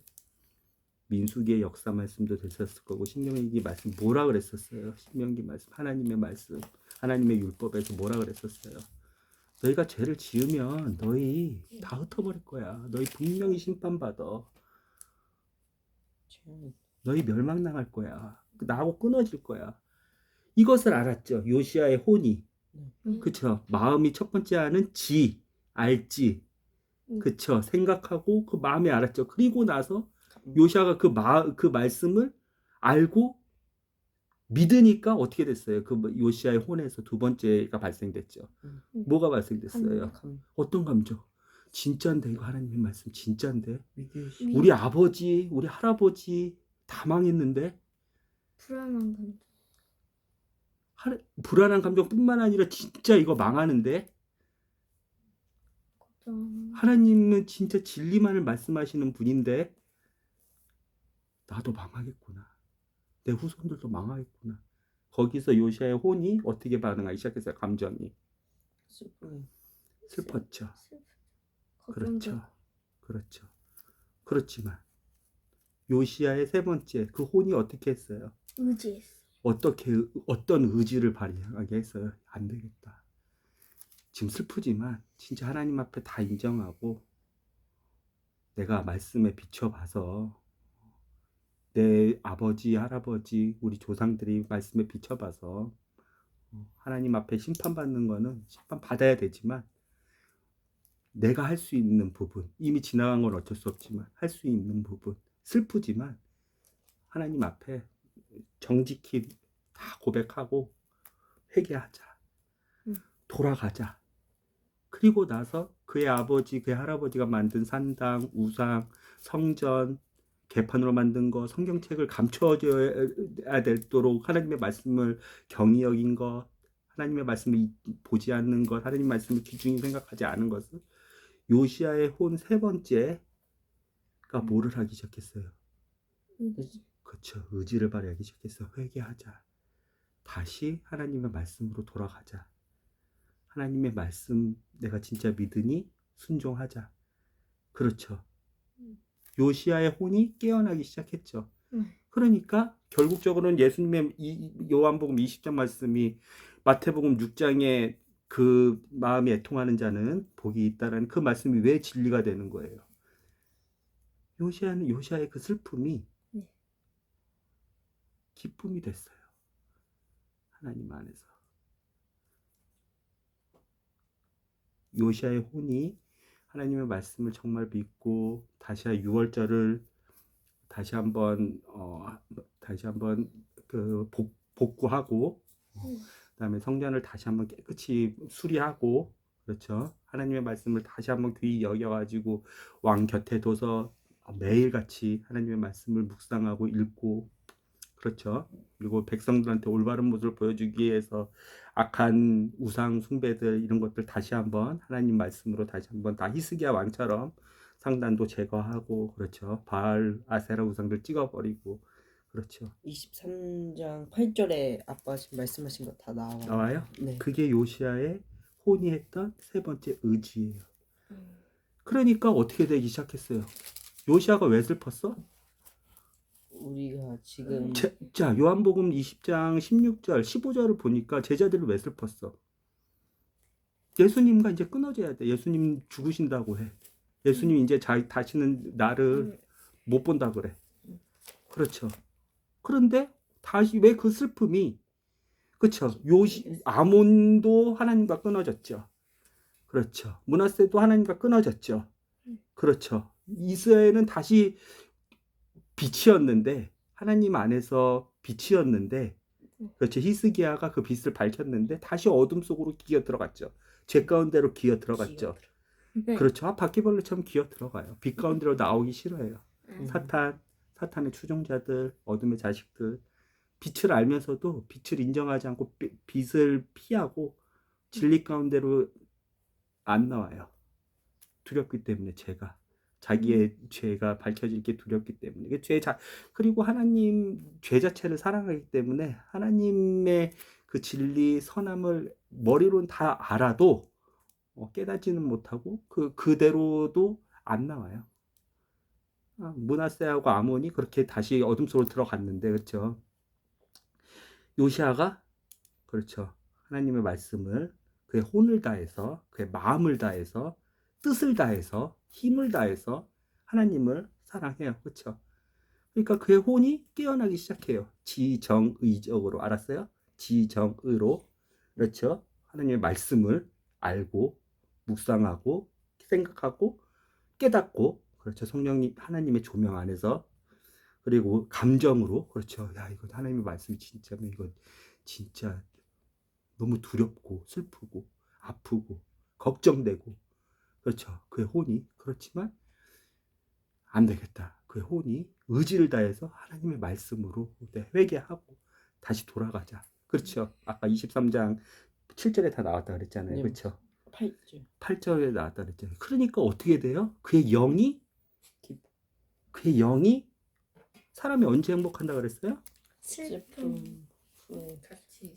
민수기의 역사 말씀도 됐었을 거고 신명기 말씀 뭐라 그랬었어요? 신명기 말씀, 하나님의 말씀, 하나님의 율법에서 뭐라 그랬었어요? 너희가 죄를 지으면 너희 다 흩어버릴 거야. 너희 분명히 심판받아. 너희 멸망당할 거야. 나하고 끊어질 거야. 이것을 알았죠. 요시아의 혼이. 그쵸. 마음이 첫 번째 하는 알지. 그쵸. 생각하고 그 마음에 알았죠. 그리고 나서 요시아가 그 말씀을 알고 믿으니까 어떻게 됐어요? 그 요시아의 혼에서 두 번째가 발생됐죠. 뭐가 발생됐어요? 어떤 감정? 진짠데 이거 하나님의 말씀 진짠데? 우리 아버지, 우리 할아버지 다 망했는데 불안한 감정. 불안한 감정뿐만 아니라 진짜 이거 망하는데 걱정. 하나님은 진짜 진리만을 말씀하시는 분인데 나도 망하겠구나. 내 후손들도 망하겠구나. 거기서 요시아의 혼이 어떻게 반응하기 시작했어요? 감정이 슬펐죠. 그렇죠. 그렇죠. 그렇지만 요시아의 세 번째 그 혼이 어떻게 했어요? 의지했어. 어떤 의지를 발휘하게 했어요? 안 되겠다. 지금 슬프지만 진짜 하나님 앞에 다 인정하고 내가 말씀에 비춰봐서 내 아버지, 할아버지, 우리 조상들이 말씀에 비춰봐서 하나님 앞에 심판받는 거는 심판받아야 되지만 내가 할 수 있는 부분, 이미 지나간 건 어쩔 수 없지만 할 수 있는 부분, 슬프지만 하나님 앞에 정직히 다 고백하고 회개하자. 돌아가자. 그리고 나서 그의 아버지, 그의 할아버지가 만든 산당, 우상, 성전, 개판으로 만든 거, 성경책을 감춰줘야 되도록 하나님의 말씀을 경히 여긴 것, 하나님의 말씀을 보지 않는 것, 하나님의 말씀을 귀중히 생각하지 않은 것을 요시아의 혼 세 번째가 뭐를 하기 시작했어요? 그렇죠. 의지를 발휘하기 시작했어요. 회개하자. 다시 하나님의 말씀으로 돌아가자. 하나님의 말씀 내가 진짜 믿으니 순종하자. 그렇죠. 요시아의 혼이 깨어나기 시작했죠. 그러니까 결국적으로는 예수님의 요한복음 20장 말씀이 마태복음 6장에 그 마음이 애통하는 자는 복이 있다라는 그 말씀이 왜 진리가 되는 거예요? 요시아의 그 슬픔이 기쁨이 됐어요. 하나님 안에서. 요시아의 혼이 하나님의 말씀을 정말 믿고 다시 6월절을 다시 한번 그 복구하고 그다음에 성전을 다시 한번 깨끗이 수리하고 그렇죠. 하나님의 말씀을 다시 한번 귀히 여겨가지고 왕 곁에 둬서 매일같이 하나님의 말씀을 묵상하고 읽고 그렇죠. 그리고 백성들한테 올바른 모습을 보여주기 위해서 악한 우상 숭배들 이런 것들 다시 한번 하나님 말씀으로 다시 한번 다 히스기야 왕처럼 상단도 제거하고 그렇죠. 바알 아세라 우상들 찍어버리고 그렇죠. 23장 8절에 아빠 지금 말씀하신 거 다 나와요? 네. 그게 요시아의 혼이 했던 세 번째 의지예요. 그러니까 어떻게 되기 시작했어요? 요시아가 왜 슬펐어? 우리가 지금 자, 요한복음 20장 16절, 15절을 보니까 제자들이 왜 슬펐어? 예수님과 이제 끊어져야 돼. 예수님 죽으신다고 해. 예수님 이제 다시는 나를 못 본다 그래. 그렇죠. 그런데 다시 왜 그 슬픔이 그렇죠. 아몬도 하나님과 끊어졌죠. 그렇죠. 므낫세도 하나님과 끊어졌죠. 그렇죠. 이스라엘은 다시 빛이었는데 하나님 안에서 빛이었는데 그렇죠. 히스기야가 그 빛을 밝혔는데 다시 어둠 속으로 기어 들어갔죠. 죄 가운데로 기어 들어갔죠. 그렇죠. 바퀴벌레처럼 기어 들어가요. 빛 가운데로 나오기 싫어해요. 사탄의 추종자들, 어둠의 자식들 빛을 알면서도 빛을 인정하지 않고 빛을 피하고 진리 가운데로 안 나와요. 두렵기 때문에 자기의 죄가 밝혀질 게 두렵기 때문에 그리고 하나님 죄 자체를 사랑하기 때문에 하나님의 그 진리 선함을 머리로는 다 알아도 깨닫지는 못하고 그대로도 안 나와요. 므낫세하고 아몬이 그렇게 다시 어둠 속으로 들어갔는데 그렇죠. 요시아가 그렇죠. 하나님의 말씀을 그의 혼을 다해서 그의 마음을 다해서 뜻을 다해서 힘을 다해서 하나님을 사랑해요. 그렇죠? 그러니까 그의 혼이 깨어나기 시작해요. 지정의적으로 알았어요? 지정의로 그렇죠? 하나님의 말씀을 알고 묵상하고 생각하고 깨닫고 그렇죠? 성령님 하나님의 조명 안에서 그리고 감정으로 그렇죠? 야 이거 하나님의 말씀이 진짜면 이거 진짜 너무 두렵고 슬프고 아프고 걱정되고 그렇죠. 그의 혼이 그렇지만 안 되겠다. 그의 혼이 의지를 다해서 하나님의 말씀으로 회개하고 다시 돌아가자. 그렇죠. 아까 23장 7절에 다 나왔다 그랬잖아요. 네. 그렇죠. 8절. 8절에 나왔다 그랬잖아요. 그러니까 어떻게 돼요? 그의 영이 사람이 언제 행복한다 그랬어요? 슬픔. 후에 같이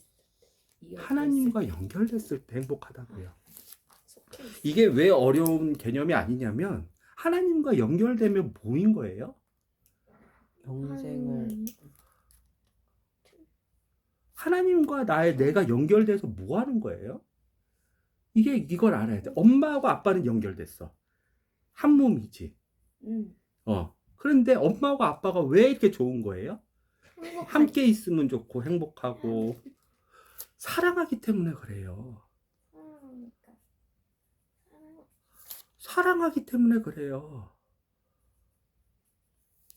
이어져 하나님과 있을 때 연결됐을 때 행복하다고요. 속해 있을 이게 왜 어려운 개념이 아니냐면 하나님과 연결되면 뭐인 거예요? 영생을 하나님과 내가 연결돼서 뭐 하는 거예요? 이걸 알아야 돼. 엄마하고 아빠는 연결됐어. 한 몸이지. 그런데 엄마하고 아빠가 왜 이렇게 좋은 거예요? 함께 있으면 좋고 행복하고 사랑하기 때문에 그래요. 사랑하기 때문에 그래요.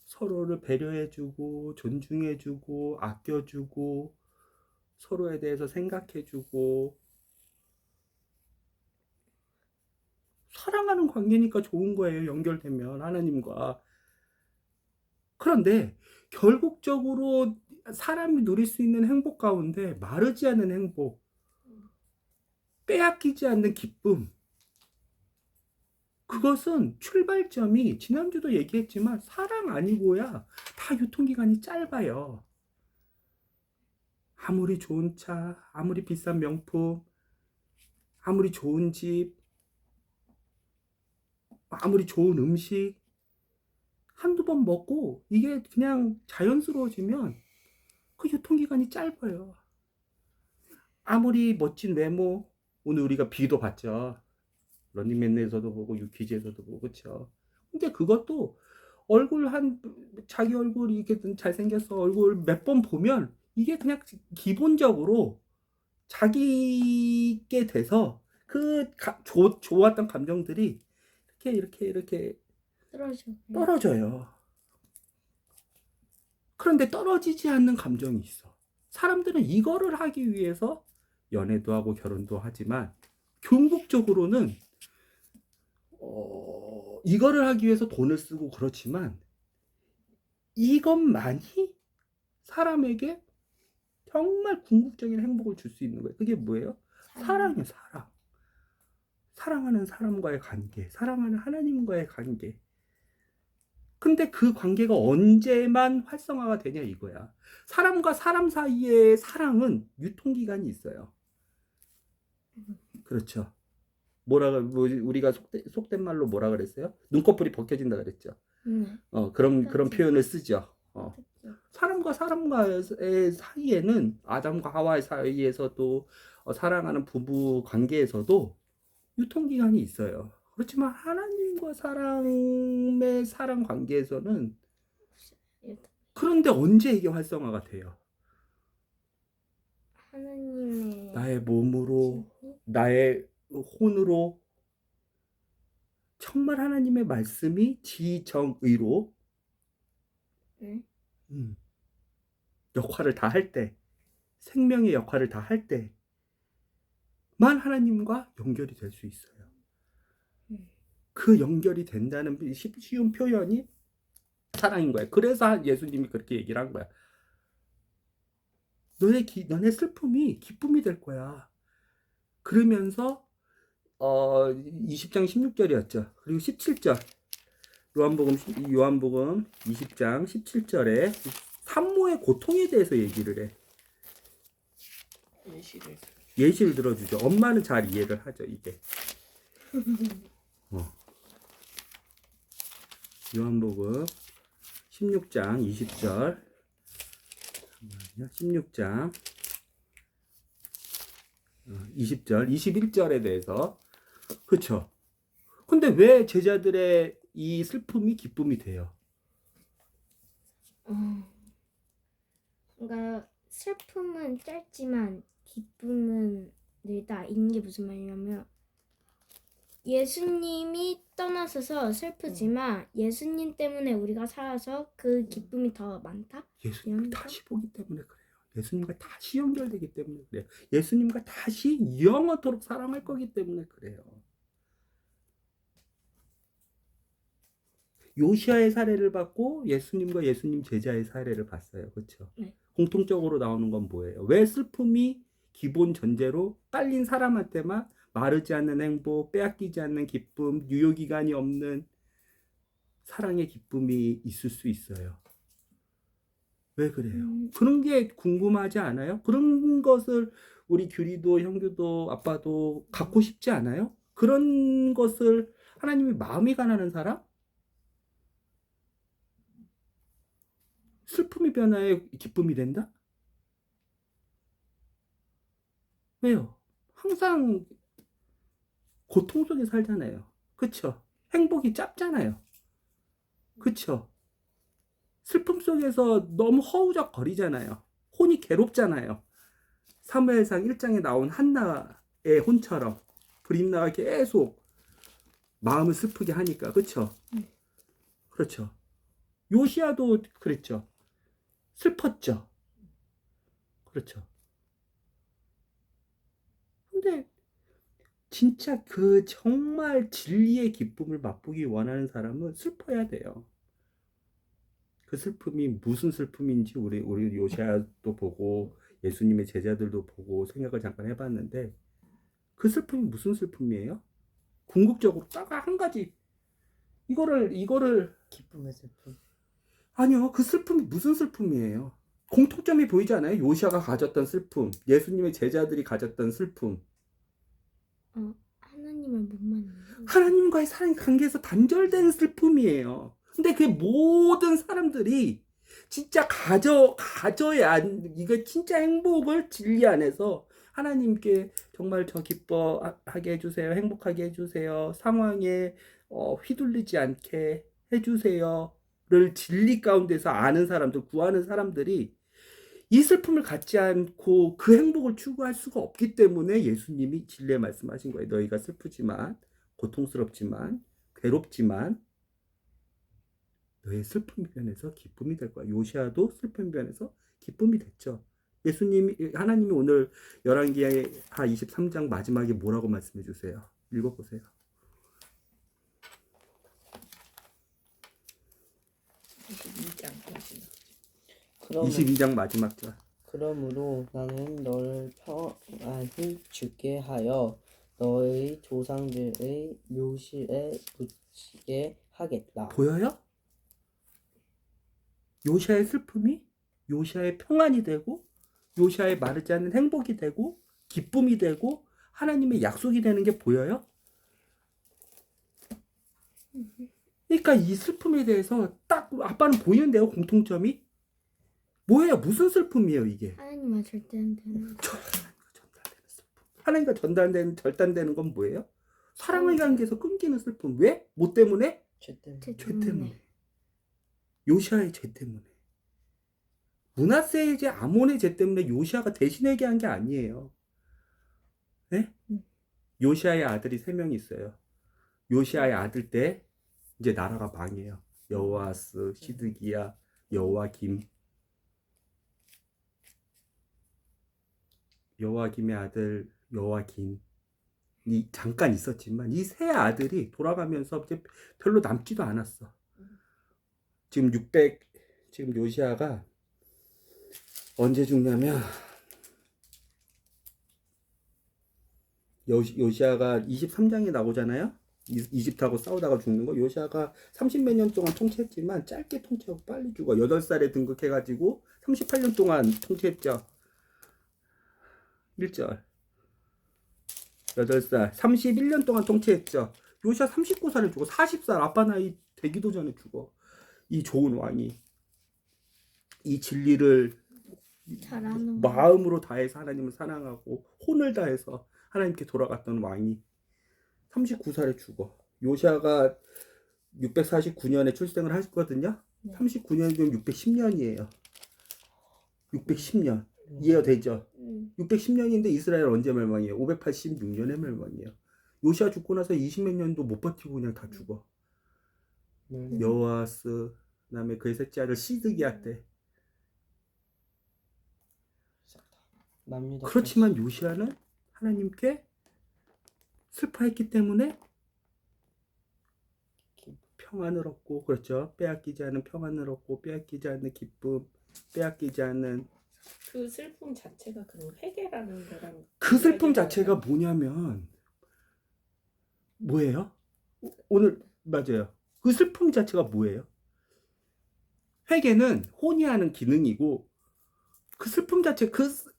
서로를 배려해주고 존중해주고 아껴주고 서로에 대해서 생각해주고 사랑하는 관계니까 좋은 거예요. 연결되면 하나님과. 그런데 결국적으로 사람이 누릴 수 있는 행복 가운데 마르지 않는 행복, 빼앗기지 않는 기쁨, 그것은 출발점이 지난주도 얘기했지만 사랑 아니고야 다 유통기간이 짧아요. 아무리 좋은 차, 아무리 비싼 명품, 아무리 좋은 집, 아무리 좋은 음식 한두 번 먹고 이게 그냥 자연스러워지면 그 유통기간이 짧아요. 아무리 멋진 외모, 오늘 우리가 비도 봤죠. 런닝맨에서도 보고 유퀴즈에서도 보고 그렇죠. 근데 그것도 자기 얼굴 이렇게 잘생겼어 얼굴 몇 번 보면 이게 그냥 기본적으로 자기게 돼서 좋았던 감정들이 이렇게 떨어져요. 그런데 떨어지지 않는 감정이 있어. 사람들은 이거를 하기 위해서 연애도 하고 결혼도 하지만 궁극적으로는 이거를 하기 위해서 돈을 쓰고 그렇지만 이것만이 사람에게 정말 궁극적인 행복을 줄 수 있는 거예요. 그게 뭐예요? 사랑이에요. 사랑. 사랑하는 사람과의 관계, 사랑하는 하나님과의 관계. 근데 그 관계가 언제만 활성화가 되냐 이거야. 사람과 사람 사이의 사랑은 유통기간이 있어요. 그렇죠. 우리가 속된 말로 뭐라 그랬어요? 눈꺼풀이 벗겨진다 그랬죠. 그런 표현을 쓰죠. 사람과 사람과의 사이에는 아담과 하와의 사이에서도 사랑하는 부부 관계에서도 유통기간이 있어요. 그렇지만 하나님과 사람의 사랑 관계에서는 그런데 언제 이게 활성화가 돼요? 하나님의 나의 몸으로 나의 혼으로 정말 하나님의 말씀이 지정의로 역할을 다 할 때, 생명의 역할을 다 할 때만 하나님과 연결이 될 수 있어요. 그 연결이 된다는 쉬운 표현이 사랑인 거야. 그래서 예수님이 그렇게 얘기를 한 거야. 너네 슬픔이 기쁨이 될 거야. 그러면서 20장 16절이었죠. 그리고 17절 요한복음 20장 17절에 산모의 고통에 대해서 얘기를 해. 예시를 들어주죠. 엄마는 잘 이해를 하죠. 이게 요한복음 16장 20절 16장 20절 21절에 대해서 그렇죠. 근데 왜 제자들의 이 슬픔이 기쁨이 돼요? 그러니까 슬픔은 짧지만 기쁨은 늘다. 이런 게 무슨 말이냐면 예수님이 떠나셔서 슬프지만 예수님 때문에 우리가 살아서 그 기쁨이 더 많다? 예수님을 다시 보기 때문에 그래요. 예수님과 다시 연결되기 때문에 그래요. 예수님과 다시 영원토록 사랑할 거기 때문에 그래요. 요시아의 사례를 봤고 예수님과 예수님 제자의 사례를 봤어요. 그렇죠? 네. 공통적으로 나오는 건 뭐예요? 왜 슬픔이 기본 전제로 딸린 사람한테만 마르지 않는 행복, 빼앗기지 않는 기쁨, 유효기간이 없는 사랑의 기쁨이 있을 수 있어요. 왜 그래요? 그런 게 궁금하지 않아요? 그런 것을 우리 규리도, 형규도, 아빠도 갖고 싶지 않아요? 그런 것을 하나님이 마음이 가난한 사람? 슬픔이 변화해 기쁨이 된다? 왜요? 항상 고통 속에 살잖아요. 그쵸? 행복이 짧잖아요. 그쵸? 슬픔 속에서 너무 허우적거리잖아요. 혼이 괴롭잖아요. 사무엘상 1장에 나온 한나의 혼처럼 브림나가 계속 마음을 슬프게 하니까. 그쵸? 그렇죠. 요시아도 그랬죠. 슬펐죠. 그렇죠. 근데 진짜 그 정말 진리의 기쁨을 맛보기 원하는 사람은 슬퍼야 돼요. 그 슬픔이 무슨 슬픔인지 우리 요시아도 보고 예수님의 제자들도 보고 생각을 잠깐 해봤는데 그 슬픔이 무슨 슬픔이에요? 궁극적으로 딱 한 가지 이거를 기쁨의 슬픔. 아니요. 그 슬픔이 무슨 슬픔이에요? 공통점이 보이지 않아요? 요시아가 가졌던 슬픔, 예수님의 제자들이 가졌던 슬픔, 하나님을 못 만나요. 하나님과의 사랑 관계에서 단절된 슬픔이에요. 근데 그 모든 사람들이 진짜 가져야 이거 진짜 행복을 진리 안에서 하나님께 정말 저 기뻐하게 해주세요, 행복하게 해주세요, 상황에 휘둘리지 않게 해주세요를 진리 가운데서 아는 사람들, 구하는 사람들이 이 슬픔을 갖지 않고 그 행복을 추구할 수가 없기 때문에 예수님이 진리의 말씀하신 거예요. 너희가 슬프지만, 고통스럽지만, 괴롭지만 너의 슬픔이 변해서 기쁨이 될 거야. 요시아도 슬픔이 변해서 기쁨이 됐죠. 하나님이 오늘 열왕기하 23장 마지막에 뭐라고 말씀해 주세요. 읽어보세요. 22장 마지막. 22장 마지막 절. 그러므로 나는 너를 평안히 죽게 하여 너의 조상들의 묘실에 묻히게 하겠다. 보여요? 요시아의 슬픔이 요시아의 평안이 되고 요시아의 마르지 않는 행복이 되고 기쁨이 되고 하나님의 약속이 되는 게 보여요? 그러니까 이 슬픔에 대해서 딱 아빠는 보이는데요, 공통점이? 뭐예요? 무슨 슬픔이에요, 이게? 하나님과 절대 안 되는. 하나님과 절단되는 건 뭐예요? 사랑의 관계에서 끊기는 슬픔. 왜? 뭐 때문에? 죄 때문에. 죄 때문에. 요시아의 죄 때문에. 므낫세의 죄, 아몬의 죄 때문에 요시아가 대신하게 한 게 아니에요. 네? 요시아의 아들이 3명이 있어요. 요시아의 아들 때 이제 나라가 망해요. 여호아스, 시드기야, 여호와김. 여호와김의 아들 여호와김이 잠깐 있었지만 이 세 아들이 돌아가면서 이제 별로 남지도 않았어. 지금 요시아가 언제 죽냐면 요시아가 23장에 나오잖아요. 이집트하고 싸우다가 죽는 거. 요시아가 30몇 년 동안 통치했지만 짧게 통치하고 빨리 죽어. 8살에 등극해가지고 38년 동안 통치했죠. 1절 8살 31년 동안 통치했죠. 요시아 39살에 죽어. 40살 아빠 나이 되기도 전에 죽어. 이 좋은 왕이 이 진리를 잘하는 마음으로 다해서 하나님을 사랑하고 혼을 다해서 하나님께 돌아갔던 왕이 39살에 죽어. 요시아가 649년에 출생을 하셨거든요. 네. 39년이면 610년이에요. 610년. 이해되죠? 610년인데 이스라엘 언제 멸망이에요? 586년에 멸망이에요. 요시아 죽고 나서 20몇 년도 못 버티고 그냥 다 죽어. 여호아스, 그다음에 그의 셋째 아들 시드기야 때. 그렇지만 요시아는 하나님께 슬퍼했기 때문에 평안을 얻고, 그렇죠. 빼앗기지 않은 평안을 얻고, 빼앗기지 않는 기쁨, 빼앗기지 않는 그 슬픔 자체가 그런 회개라는 거랑 그 슬픔 이야기가 자체가 뭐냐면 뭐예요? 오늘 맞아요. 그 슬픔 자체가 뭐예요? 회개는 혼이 하는 기능이고 그 슬픔 자체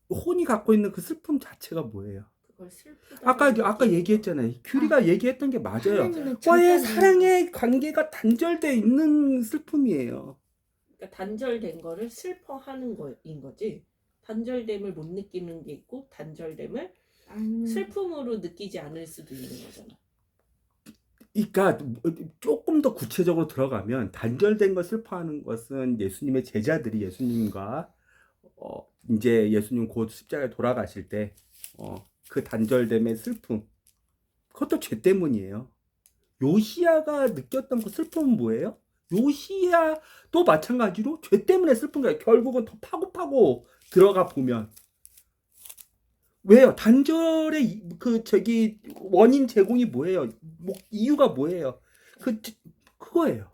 혼이 갖고 있는 그 슬픔 자체가 뭐예요? 그걸 슬프다. 아까 얘기했잖아요. 규리가 얘기했던 게 맞아요. 하나님은 과의 절대 사랑의 관계가 단절돼 있는 슬픔이에요. 그러니까 단절된 거를 슬퍼하는 거인 거지. 단절됨을 못 느끼는 게 있고 단절됨을 아니면 슬픔으로 느끼지 않을 수도 있는 거잖아. 그러니까 조금 더 구체적으로 들어가면 단절된 걸 슬퍼하는 것은 예수님의 제자들이 예수님과 이제 예수님 곧 십자가에 돌아가실 때 그 단절됨의 슬픔 그것도 죄 때문이에요. 요시야가 느꼈던 그 슬픔은 뭐예요? 요시야도 마찬가지로 죄 때문에 슬픈 거예요. 결국은 더 파고 들어가 보면 왜요? 단절의 원인 제공이 뭐예요? 이유가 뭐예요? 그거예요.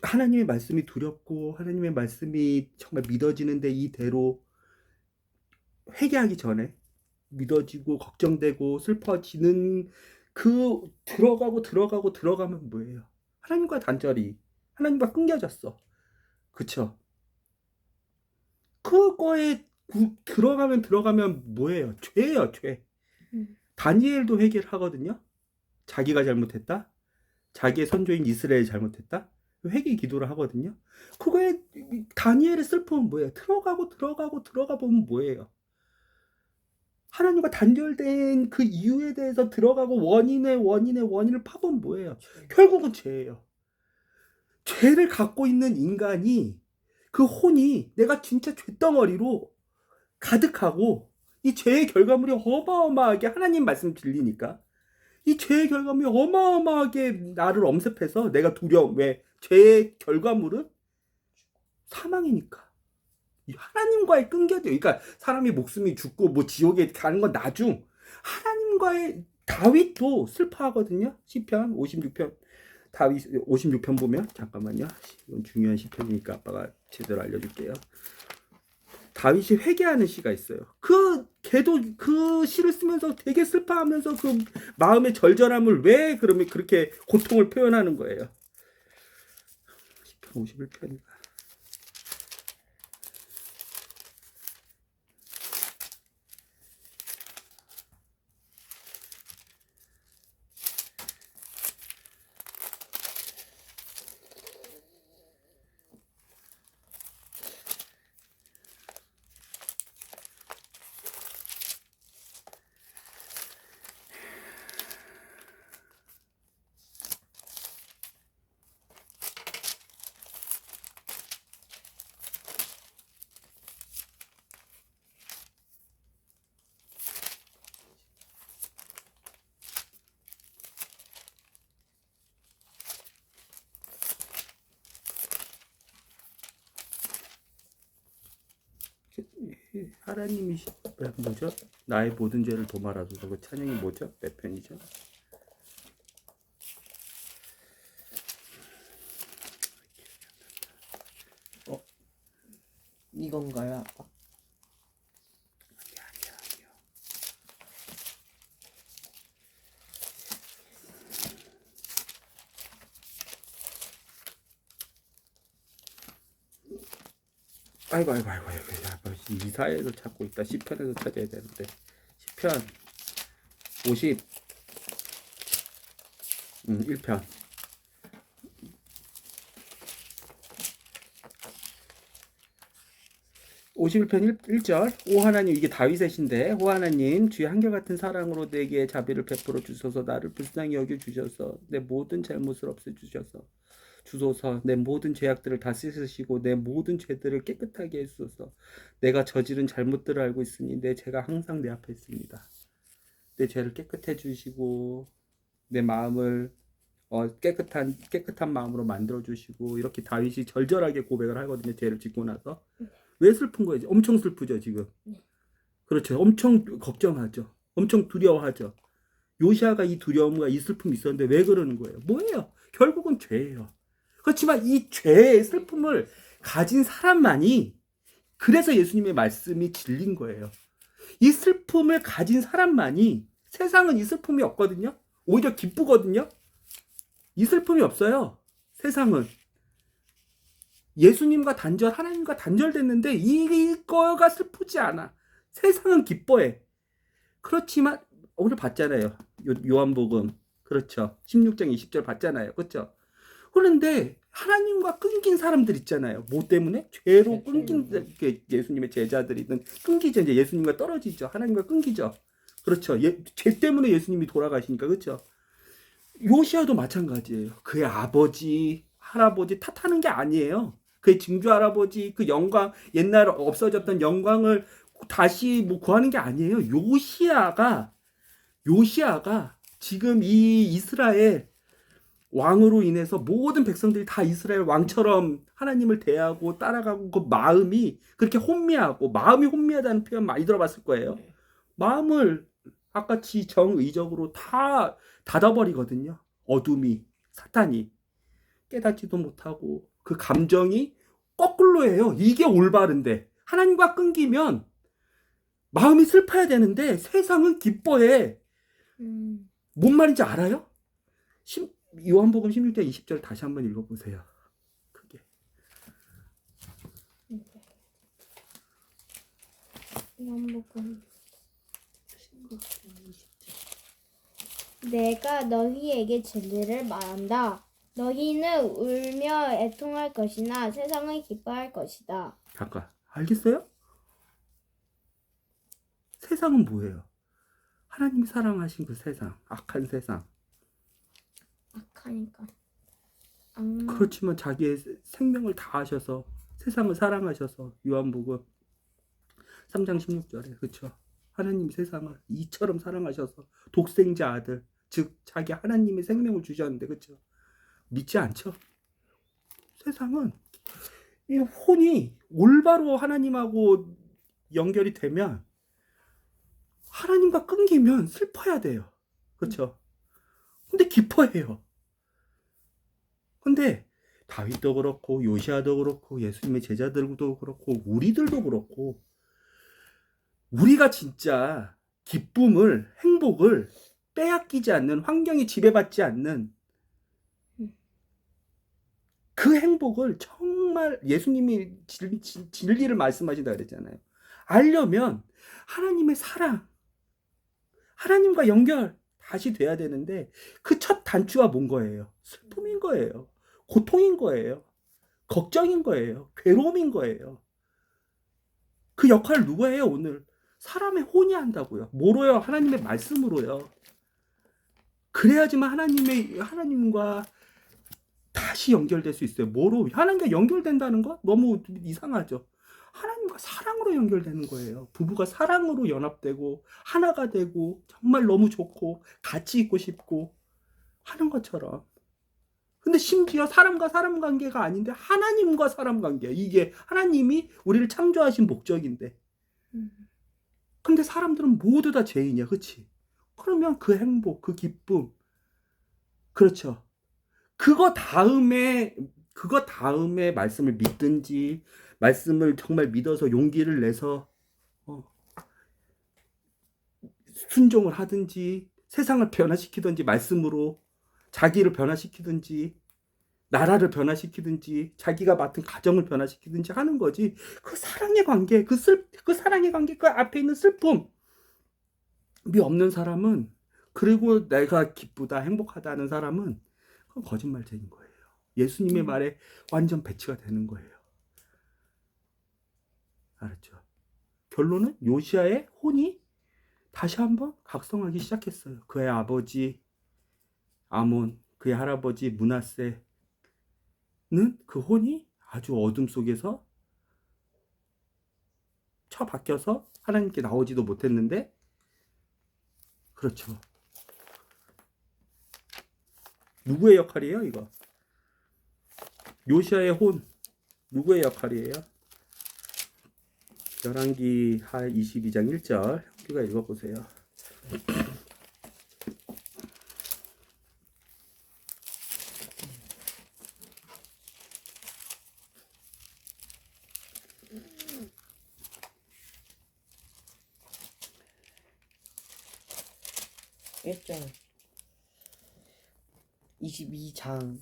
하나님의 말씀이 두렵고 하나님의 말씀이 정말 믿어지는데 이대로 회개하기 전에 믿어지고 걱정되고 슬퍼지는 그 들어가면 뭐예요? 하나님과 단절이 하나님과 끊겨졌어. 그쵸? 그거에 들어가면 뭐예요? 죄예요, 죄. 다니엘도 회개를 하거든요. 자기가 잘못했다. 자기의 선조인 이스라엘이 잘못했다. 회개 기도를 하거든요. 그거에 다니엘의 슬픔은 뭐예요? 들어가 보면 뭐예요? 하나님과 단절된 그 이유에 대해서 들어가고 원인을 파보면 뭐예요? 결국은 죄예요. 죄를 갖고 있는 인간이 그 혼이 내가 진짜 죄덩어리로 가득하고 이 죄의 결과물이 어마어마하게 하나님 말씀 들리니까 이 죄의 결과물이 어마어마하게 나를 엄습해서 내가 두려움. 왜? 죄의 결과물은 사망이니까. 하나님과의 끊겨져. 그러니까 사람이 목숨이 죽고 뭐 지옥에 가는 건 나중. 하나님과의 다윗도 슬퍼하거든요. 시편 56편. 다윗 56편 보면 잠깐만요. 이건 중요한 시편이니까 아빠가 제대로 알려줄게요. 다윗이 회개하는 시가 있어요. 걔도 그 시를 쓰면서 되게 슬퍼하면서 그 마음의 절절함을 왜 그러면 그렇게 고통을 표현하는 거예요. 시편 51편인가. 하나님이 뭐죠? 나의 모든 죄를 도말하소서. 그 찬양이 뭐죠? 몇 편이죠? 이건가요, 아빠? 아니요. 아이고. 이사에서 찾고 있다. 시편에서 찾아야 되는데. 시편 1편. (51편) 1절. 오 하나님, 이게 다윗의 시인데, 오 하나님, 주의 한결같은 사랑으로 내게 자비를 베풀어 주소서. 나를 불쌍히 여겨 주셔서 내 모든 잘못을 없애 주소서. 내 모든 죄악들을 다 씻으시고 내 모든 죄들을 깨끗하게 해주소서. 내가 저지른 잘못들을 알고 있으니 내 죄가 항상 내 앞에 있습니다. 내 죄를 깨끗해 주시고 내 마음을 깨끗한 마음으로 만들어 주시고, 이렇게 다윗이 절절하게 고백을 하거든요. 죄를 짓고 나서. 왜 슬픈 거예요? 엄청 슬프죠 지금. 그렇죠. 엄청 걱정하죠. 엄청 두려워하죠. 요시아가 이 두려움과 이 슬픔이 있었는데 왜 그러는 거예요? 뭐예요? 결국은 죄예요. 그렇지만 이 죄의 슬픔을 가진 사람만이, 그래서 예수님의 말씀이 진린 거예요. 이 슬픔을 가진 사람만이, 세상은 이 슬픔이 없거든요. 오히려 기쁘거든요. 이 슬픔이 없어요. 세상은 예수님과 단절, 하나님과 단절됐는데 이거가 슬프지 않아. 세상은 기뻐해. 그렇지만 오늘 봤잖아요. 요한복음, 그렇죠, 16장 20절 봤잖아요. 그렇죠? 그런데 하나님과 끊긴 사람들 있잖아요. 뭐 때문에? 죄로 끊긴 예수님의 제자들이든 끊기죠. 이제 예수님과 떨어지죠. 하나님과 끊기죠. 그렇죠. 죄 때문에 예수님이 돌아가시니까. 그렇죠. 요시아도 마찬가지예요. 그의 아버지, 할아버지 탓하는 게 아니에요. 그의 증조 할아버지 그 영광, 옛날 없어졌던 영광을 다시 뭐 구하는 게 아니에요. 요시아가 지금 이 이스라엘 왕으로 인해서 모든 백성들이 다 이스라엘 왕처럼 하나님을 대하고 따라가고, 그 마음이 그렇게 혼미하고, 마음이 혼미하다는 표현 많이 들어봤을 거예요. 마음을 아까치 정의적으로 다 닫아버리거든요. 어둠이, 사탄이 깨닫지도 못하고, 그 감정이 거꾸로 해요. 이게 올바른데 하나님과 끊기면 마음이 슬퍼야 되는데 세상은 기뻐해. 뭔 말인지 알아요? 요한복음 16장 20절 다시 한번 읽어보세요. 크게. 요한복음. 내가 너희에게 진리를 말한다. 너희는 울며 애통할 것이나 세상은 기뻐할 것이다. 잠깐, 알겠어요? 세상은 뭐예요? 하나님이 사랑하신 그 세상, 악한 세상. 악하니까. 그렇지만 자기의 생명을 다하셔서 세상을 사랑하셔서, 요한복음 3장 16절에, 그렇죠? 하나님 세상을 이처럼 사랑하셔서 독생자 아들, 즉 자기 하나님의 생명을 주셨는데, 그렇죠? 믿지 않죠? 세상은 이 혼이 올바로 하나님하고 연결이 되면, 하나님과 끊기면 슬퍼야 돼요. 그렇죠? 근데 기뻐해요. 근데 다윗도 그렇고 요시아도 그렇고 예수님의 제자들도 그렇고 우리들도 그렇고, 우리가 진짜 기쁨을, 행복을 빼앗기지 않는, 환경에 지배받지 않는 그 행복을 정말 예수님이 진리를 말씀하신다 그랬잖아요. 알려면 하나님의 사랑, 하나님과 연결 다시 돼야 되는데, 그 첫 단추가 뭔 거예요? 슬픔인 거예요. 고통인 거예요. 걱정인 거예요. 괴로움인 거예요. 그 역할을 누가 해요? 오늘 사람의 혼이 한다고요. 뭐로요? 하나님의 말씀으로요. 그래야지만 하나님과 다시 연결될 수 있어요. 뭐로? 하나님과 연결된다는 거 너무 이상하죠. 하나님과 사랑으로 연결되는 거예요. 부부가 사랑으로 연합되고 하나가 되고 정말 너무 좋고 같이 있고 싶고 하는 것처럼. 근데 심지어 사람과 사람 관계가 아닌데 하나님과 사람 관계야. 이게 하나님이 우리를 창조하신 목적인데. 근데 사람들은 모두 다 죄인이야. 그렇지? 그러면 그 행복, 그 기쁨, 그렇죠, 그거 다음에 말씀을 믿든지, 말씀을 정말 믿어서 용기를 내서 순종을 하든지, 세상을 변화시키든지, 말씀으로 자기를 변화시키든지, 나라를 변화시키든지, 자기가 맡은 가정을 변화시키든지 하는 거지. 그 사랑의 관계, 그 사랑의 관계, 그 앞에 있는 슬픔이 없는 사람은, 그리고 내가 기쁘다, 행복하다 하는 사람은 그건 거짓말쟁인 거예요. 예수님의 말에 완전 배치가 되는 거예요. 알았죠? 결론은 요시아의 혼이 다시 한번 각성하기 시작했어요. 그의 아버지 아몬, 그의 할아버지 므낫세는 그 혼이 아주 어둠 속에서 처박혀서 하나님께 나오지도 못했는데, 그렇죠, 누구의 역할이에요 이거? 요시아의 혼 누구의 역할이에요? 열왕기 하 22장 1절 우리가 읽어보세요. 1절 22장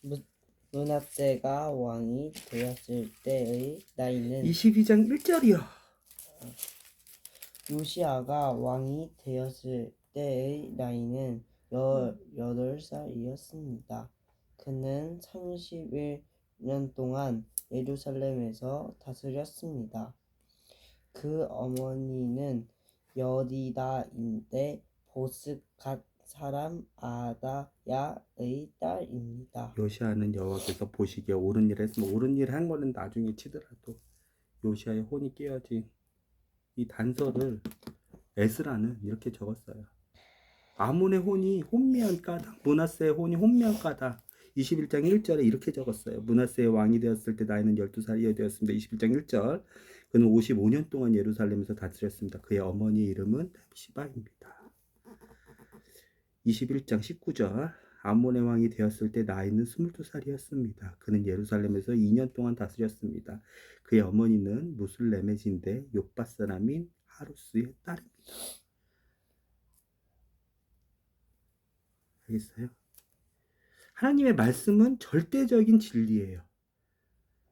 네. 므낫세가 왕이 되었을 때의 나이는 22장 1절이요. 요시아가 왕이 되었을 때의 나이는 18살이었습니다. 그는 31년 동안 예루살렘에서 다스렸습니다. 그 어머니는 여디다인데 보스갓 사람 아다야의 딸입니다. 요시아는 여호와께서 보시기에 옳은 일 했으면 옳은 일 한 거는 나중에 치더라도 요시아의 혼이 깨어진 이 단서를 에스라는 이렇게 적었어요. 아몬의 혼이 혼미한 까닭, 므낫세의 혼이 혼미한 까닭. 21장 1절에 이렇게 적었어요. 므낫세의 왕이 되었을 때 나이는 12살이 되었습니다. 21장 1절. 그는 55년 동안 예루살렘에서 다스렸습니다. 그의 어머니의 이름은 렙시바입니다. 21장 19절. 아몬의 왕이 되었을 때 나이는 22살이었습니다. 그는 예루살렘에서 2년 동안 다스렸습니다. 그의 어머니는 무슬레멧인데 욥밭 사람인 하루스의 딸입니다. 알겠어요? 하나님의 말씀은 절대적인 진리예요.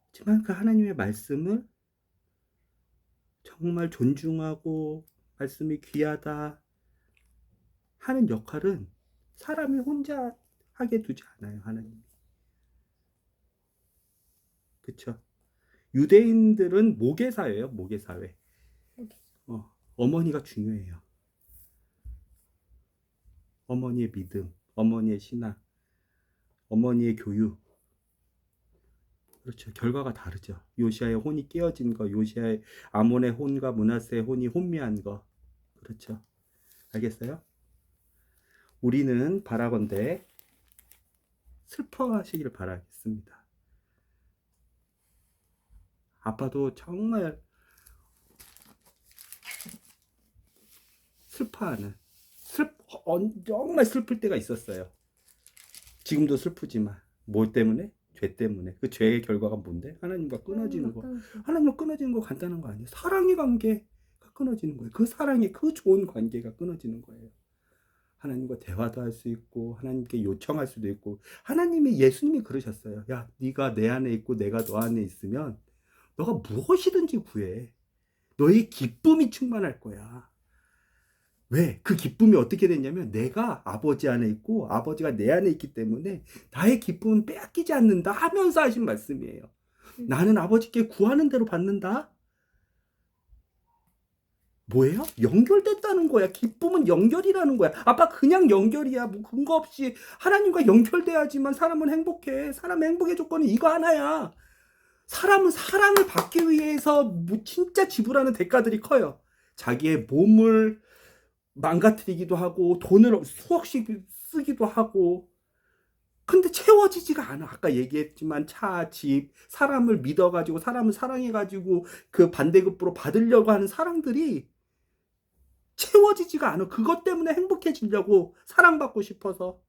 하지만 그 하나님의 말씀을 정말 존중하고 말씀이 귀하다 하는 역할은 사람이 혼자 하게 두지 않아요. 하나님이. 그쵸? 유대인들은 모계사회예요. 모계사회. 어머니가 중요해요. 어머니의 믿음, 어머니의 신앙, 어머니의 교육. 그렇죠. 결과가 다르죠. 요시아의 혼이 깨어진 거, 요시아의 아몬의 혼과 므낫세의 혼이 혼미한 거. 그렇죠. 알겠어요? 우리는 바라건대 슬퍼하시길 바라겠습니다. 아빠도 정말 슬퍼하는, 정말 슬플 때가 있었어요. 지금도 슬프지만 뭐 때문에? 죄 때문에. 그 죄의 결과가 뭔데? 하나님과 끊어지는 거. 하나님과 끊어지는 거 간단한 거 아니에요. 사랑의 관계가 끊어지는 거예요. 그 사랑의 그 좋은 관계가 끊어지는 거예요. 하나님과 대화도 할 수 있고 하나님께 요청할 수도 있고 하나님이 예수님이 그러셨어요. 야, 네가 내 안에 있고 내가 너 안에 있으면 너가 무엇이든지 구해. 너의 기쁨이 충만할 거야. 왜? 그 기쁨이 어떻게 됐냐면 내가 아버지 안에 있고 아버지가 내 안에 있기 때문에 나의 기쁨은 빼앗기지 않는다 하면서 하신 말씀이에요. 나는 아버지께 구하는 대로 받는다. 뭐예요? 연결됐다는 거야. 기쁨은 연결이라는 거야. 아빠 그냥 연결이야. 뭐 근거 없이 하나님과 연결돼야지만 사람은 행복해. 사람의 행복의 조건은 이거 하나야. 사람은 사랑을 받기 위해서 뭐 진짜 지불하는 대가들이 커요. 자기의 몸을 망가뜨리기도 하고 돈을 수억씩 쓰기도 하고 근데 채워지지가 않아. 아까 얘기했지만 차, 집, 사람을 믿어가지고 사람을 사랑해가지고 그 반대급부로 받으려고 하는 사랑들이 채워지지가 않아. 그것 때문에 행복해지려고 사랑받고 싶어서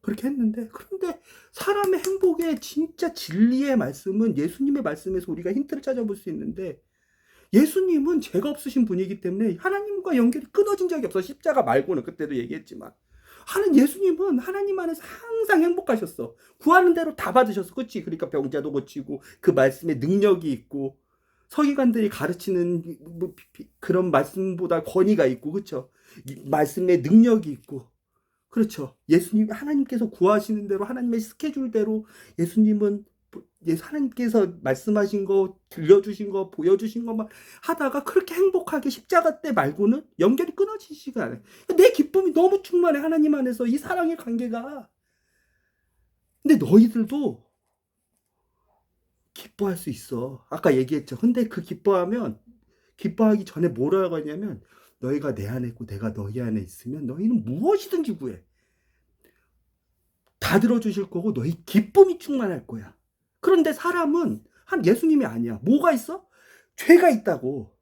그렇게 했는데 그런데 사람의 행복의 진짜 진리의 말씀은 예수님의 말씀에서 우리가 힌트를 찾아볼 수 있는데 예수님은 죄가 없으신 분이기 때문에 하나님과 연결이 끊어진 적이 없어. 십자가 말고는 그때도 얘기했지만 예수님은 하나님 안에서 항상 행복하셨어. 구하는 대로 다 받으셨어. 그치? 그러니까 병자도 고치고 그 말씀에 능력이 있고 서기관들이 가르치는 그런 말씀보다 권위가 있고 그렇죠? 말씀에 능력이 있고 그렇죠? 예수님 하나님께서 구하시는 대로 하나님의 스케줄대로 예수님은 하나님께서 말씀하신 거 들려주신 거 보여주신 것만 하다가 그렇게 행복하게 십자가 때 말고는 연결이 끊어지지가 않아요. 내 기쁨이 너무 충만해. 하나님 안에서 이 사랑의 관계가. 근데 너희들도 기뻐할 수 있어. 아까 얘기했죠. 근데 그 기뻐하기 전에 뭐라고 하냐면 너희가 내 안에 있고 내가 너희 안에 있으면 너희는 무엇이든지 구해. 다 들어주실 거고 너희 기쁨이 충만할 거야. 그런데 사람은 예수님이 아니야. 뭐가 있어? 죄가 있다고.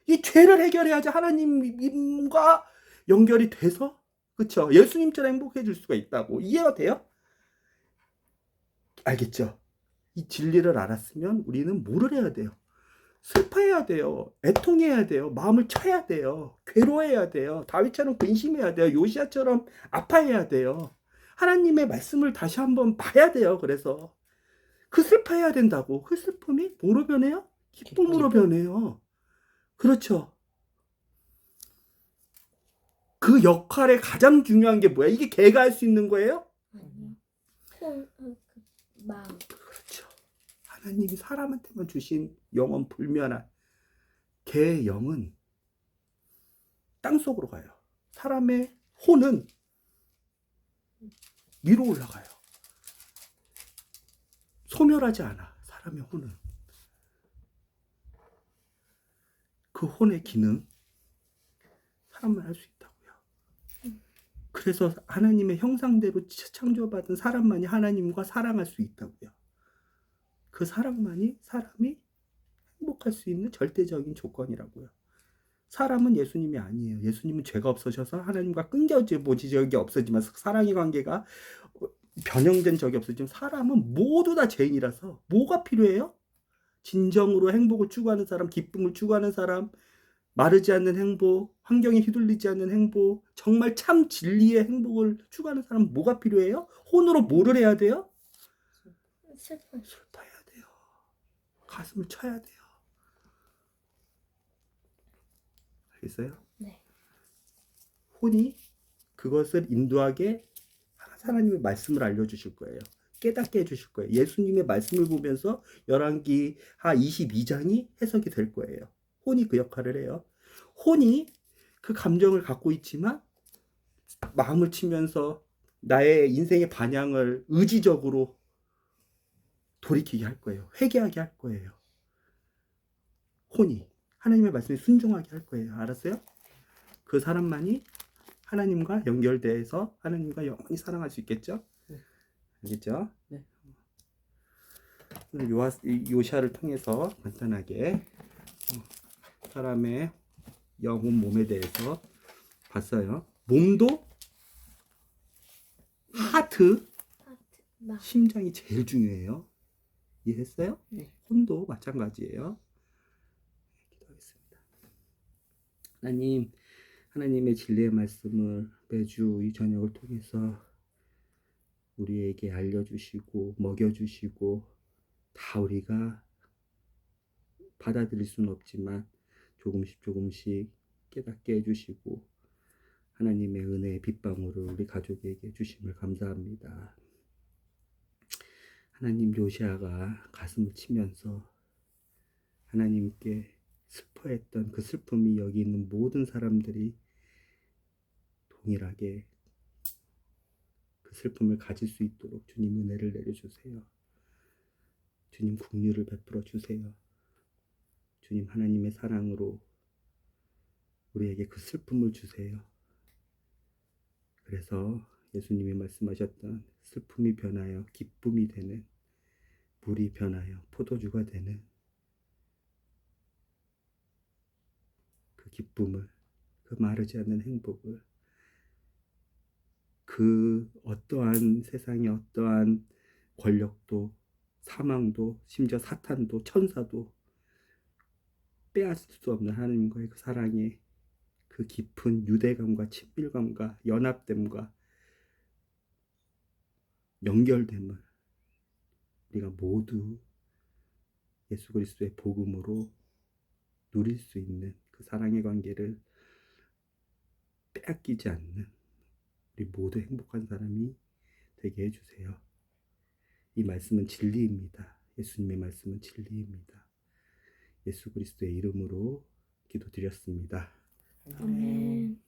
이 죄를 해결해야지 하나님과 연결이 돼서 그렇죠? 예수님처럼 행복해질 수가 있다고. 이해가 돼요? 알겠죠? 이 진리를 알았으면 우리는 뭐를 해야 돼요? 슬퍼해야 돼요. 애통해야 돼요. 마음을 쳐야 돼요. 괴로워해야 돼요. 다윗처럼 근심해야 돼요. 요시야처럼 아파해야 돼요. 하나님의 말씀을 다시 한번 봐야 돼요. 그래서 그 슬퍼해야 된다고. 그 슬픔이 뭐로 변해요? 기쁨으로 변해요. 그렇죠. 그 역할의 가장 중요한 게 뭐야? 이게 개가 할 수 있는 거예요? 아니요. 마음. 그렇죠. 하나님이 사람한테만 주신 영원 불면한 개의 영은 땅속으로 가요. 사람의 혼은 위로 올라가요. 소멸하지 않아. 사람의 혼은. 그 혼의 기능 사람만 할 수 있다고요. 그래서 하나님의 형상대로 창조받은 사람만이 하나님과 사랑할 수 있다고요. 그 사랑만이 사람이 행복할 수 있는 절대적인 조건이라고요. 사람은 예수님이 아니에요. 예수님은 죄가 없으셔서 하나님과 끊겨진 적이 없어지만 사랑의 관계가 변형된 적이 없어지만 사람은 모두 다 죄인이라서 뭐가 필요해요? 진정으로 행복을 추구하는 사람, 기쁨을 추구하는 사람, 마르지 않는 행복, 환경에 휘둘리지 않는 행복, 정말 참 진리의 행복을 추구하는 사람은 뭐가 필요해요? 혼으로 뭐를 해야 돼요? 슬퍼해야 돼요. 가슴을 쳐야 돼요. 알겠어요? 네. 혼이 그것을 인도하게 하나님의 말씀을 알려주실 거예요. 깨닫게 해주실 거예요. 예수님의 말씀을 보면서 열왕기하 22장이 해석이 될 거예요. 혼이 그 역할을 해요. 혼이 그 감정을 갖고 있지만 마음을 치면서 나의 인생의 반향을 의지적으로 돌이키게 할 거예요. 회개하게 할 거예요. 혼이 하나님의 말씀에 순종하게 할 거예요. 알았어요? 그 사람만이 하나님과 연결돼서 하나님과 영원히 사랑할 수 있겠죠? 네. 알겠죠? 네. 오늘 요시아를 통해서 간단하게 사람의 영혼 몸에 대해서 봤어요. 몸도 하트, 마음. 심장이 제일 중요해요. 이해했어요? 네. 혼도 마찬가지예요. 기도하겠습니다. 하나님의 진리의 말씀을 매주 이 저녁을 통해서 우리에게 알려주시고 먹여주시고 다 우리가 받아들일 수는 없지만 조금씩 깨닫게 해주시고 하나님의 은혜의 빗방울을 우리 가족에게 주심을 감사합니다. 하나님, 요시아가 가슴을 치면서 하나님께 슬퍼했던 그 슬픔이 여기 있는 모든 사람들이 동일하게 그 슬픔을 가질 수 있도록 주님 은혜를 내려주세요. 주님 긍휼을 베풀어 주세요. 주님 하나님의 사랑으로 우리에게 그 슬픔을 주세요. 그래서 예수님이 말씀하셨던 슬픔이 변하여 기쁨이 되는, 물이 변하여 포도주가 되는 그 기쁨을, 그 마르지 않는 행복을, 그 어떠한 세상의 어떠한 권력도 사망도 심지어 사탄도 천사도 빼앗을 수 없는 하나님과의 그 사랑의 그 깊은 유대감과 친밀감과 연합됨과 연결됨을 우리가 모두 예수 그리스도의 복음으로 누릴 수 있는 그 사랑의 관계를 빼앗기지 않는 우리 모두 행복한 사람이 되게 해주세요. 이 말씀은 진리입니다. 예수님의 말씀은 진리입니다. 예수 그리스도의 이름으로 기도드렸습니다. 아멘.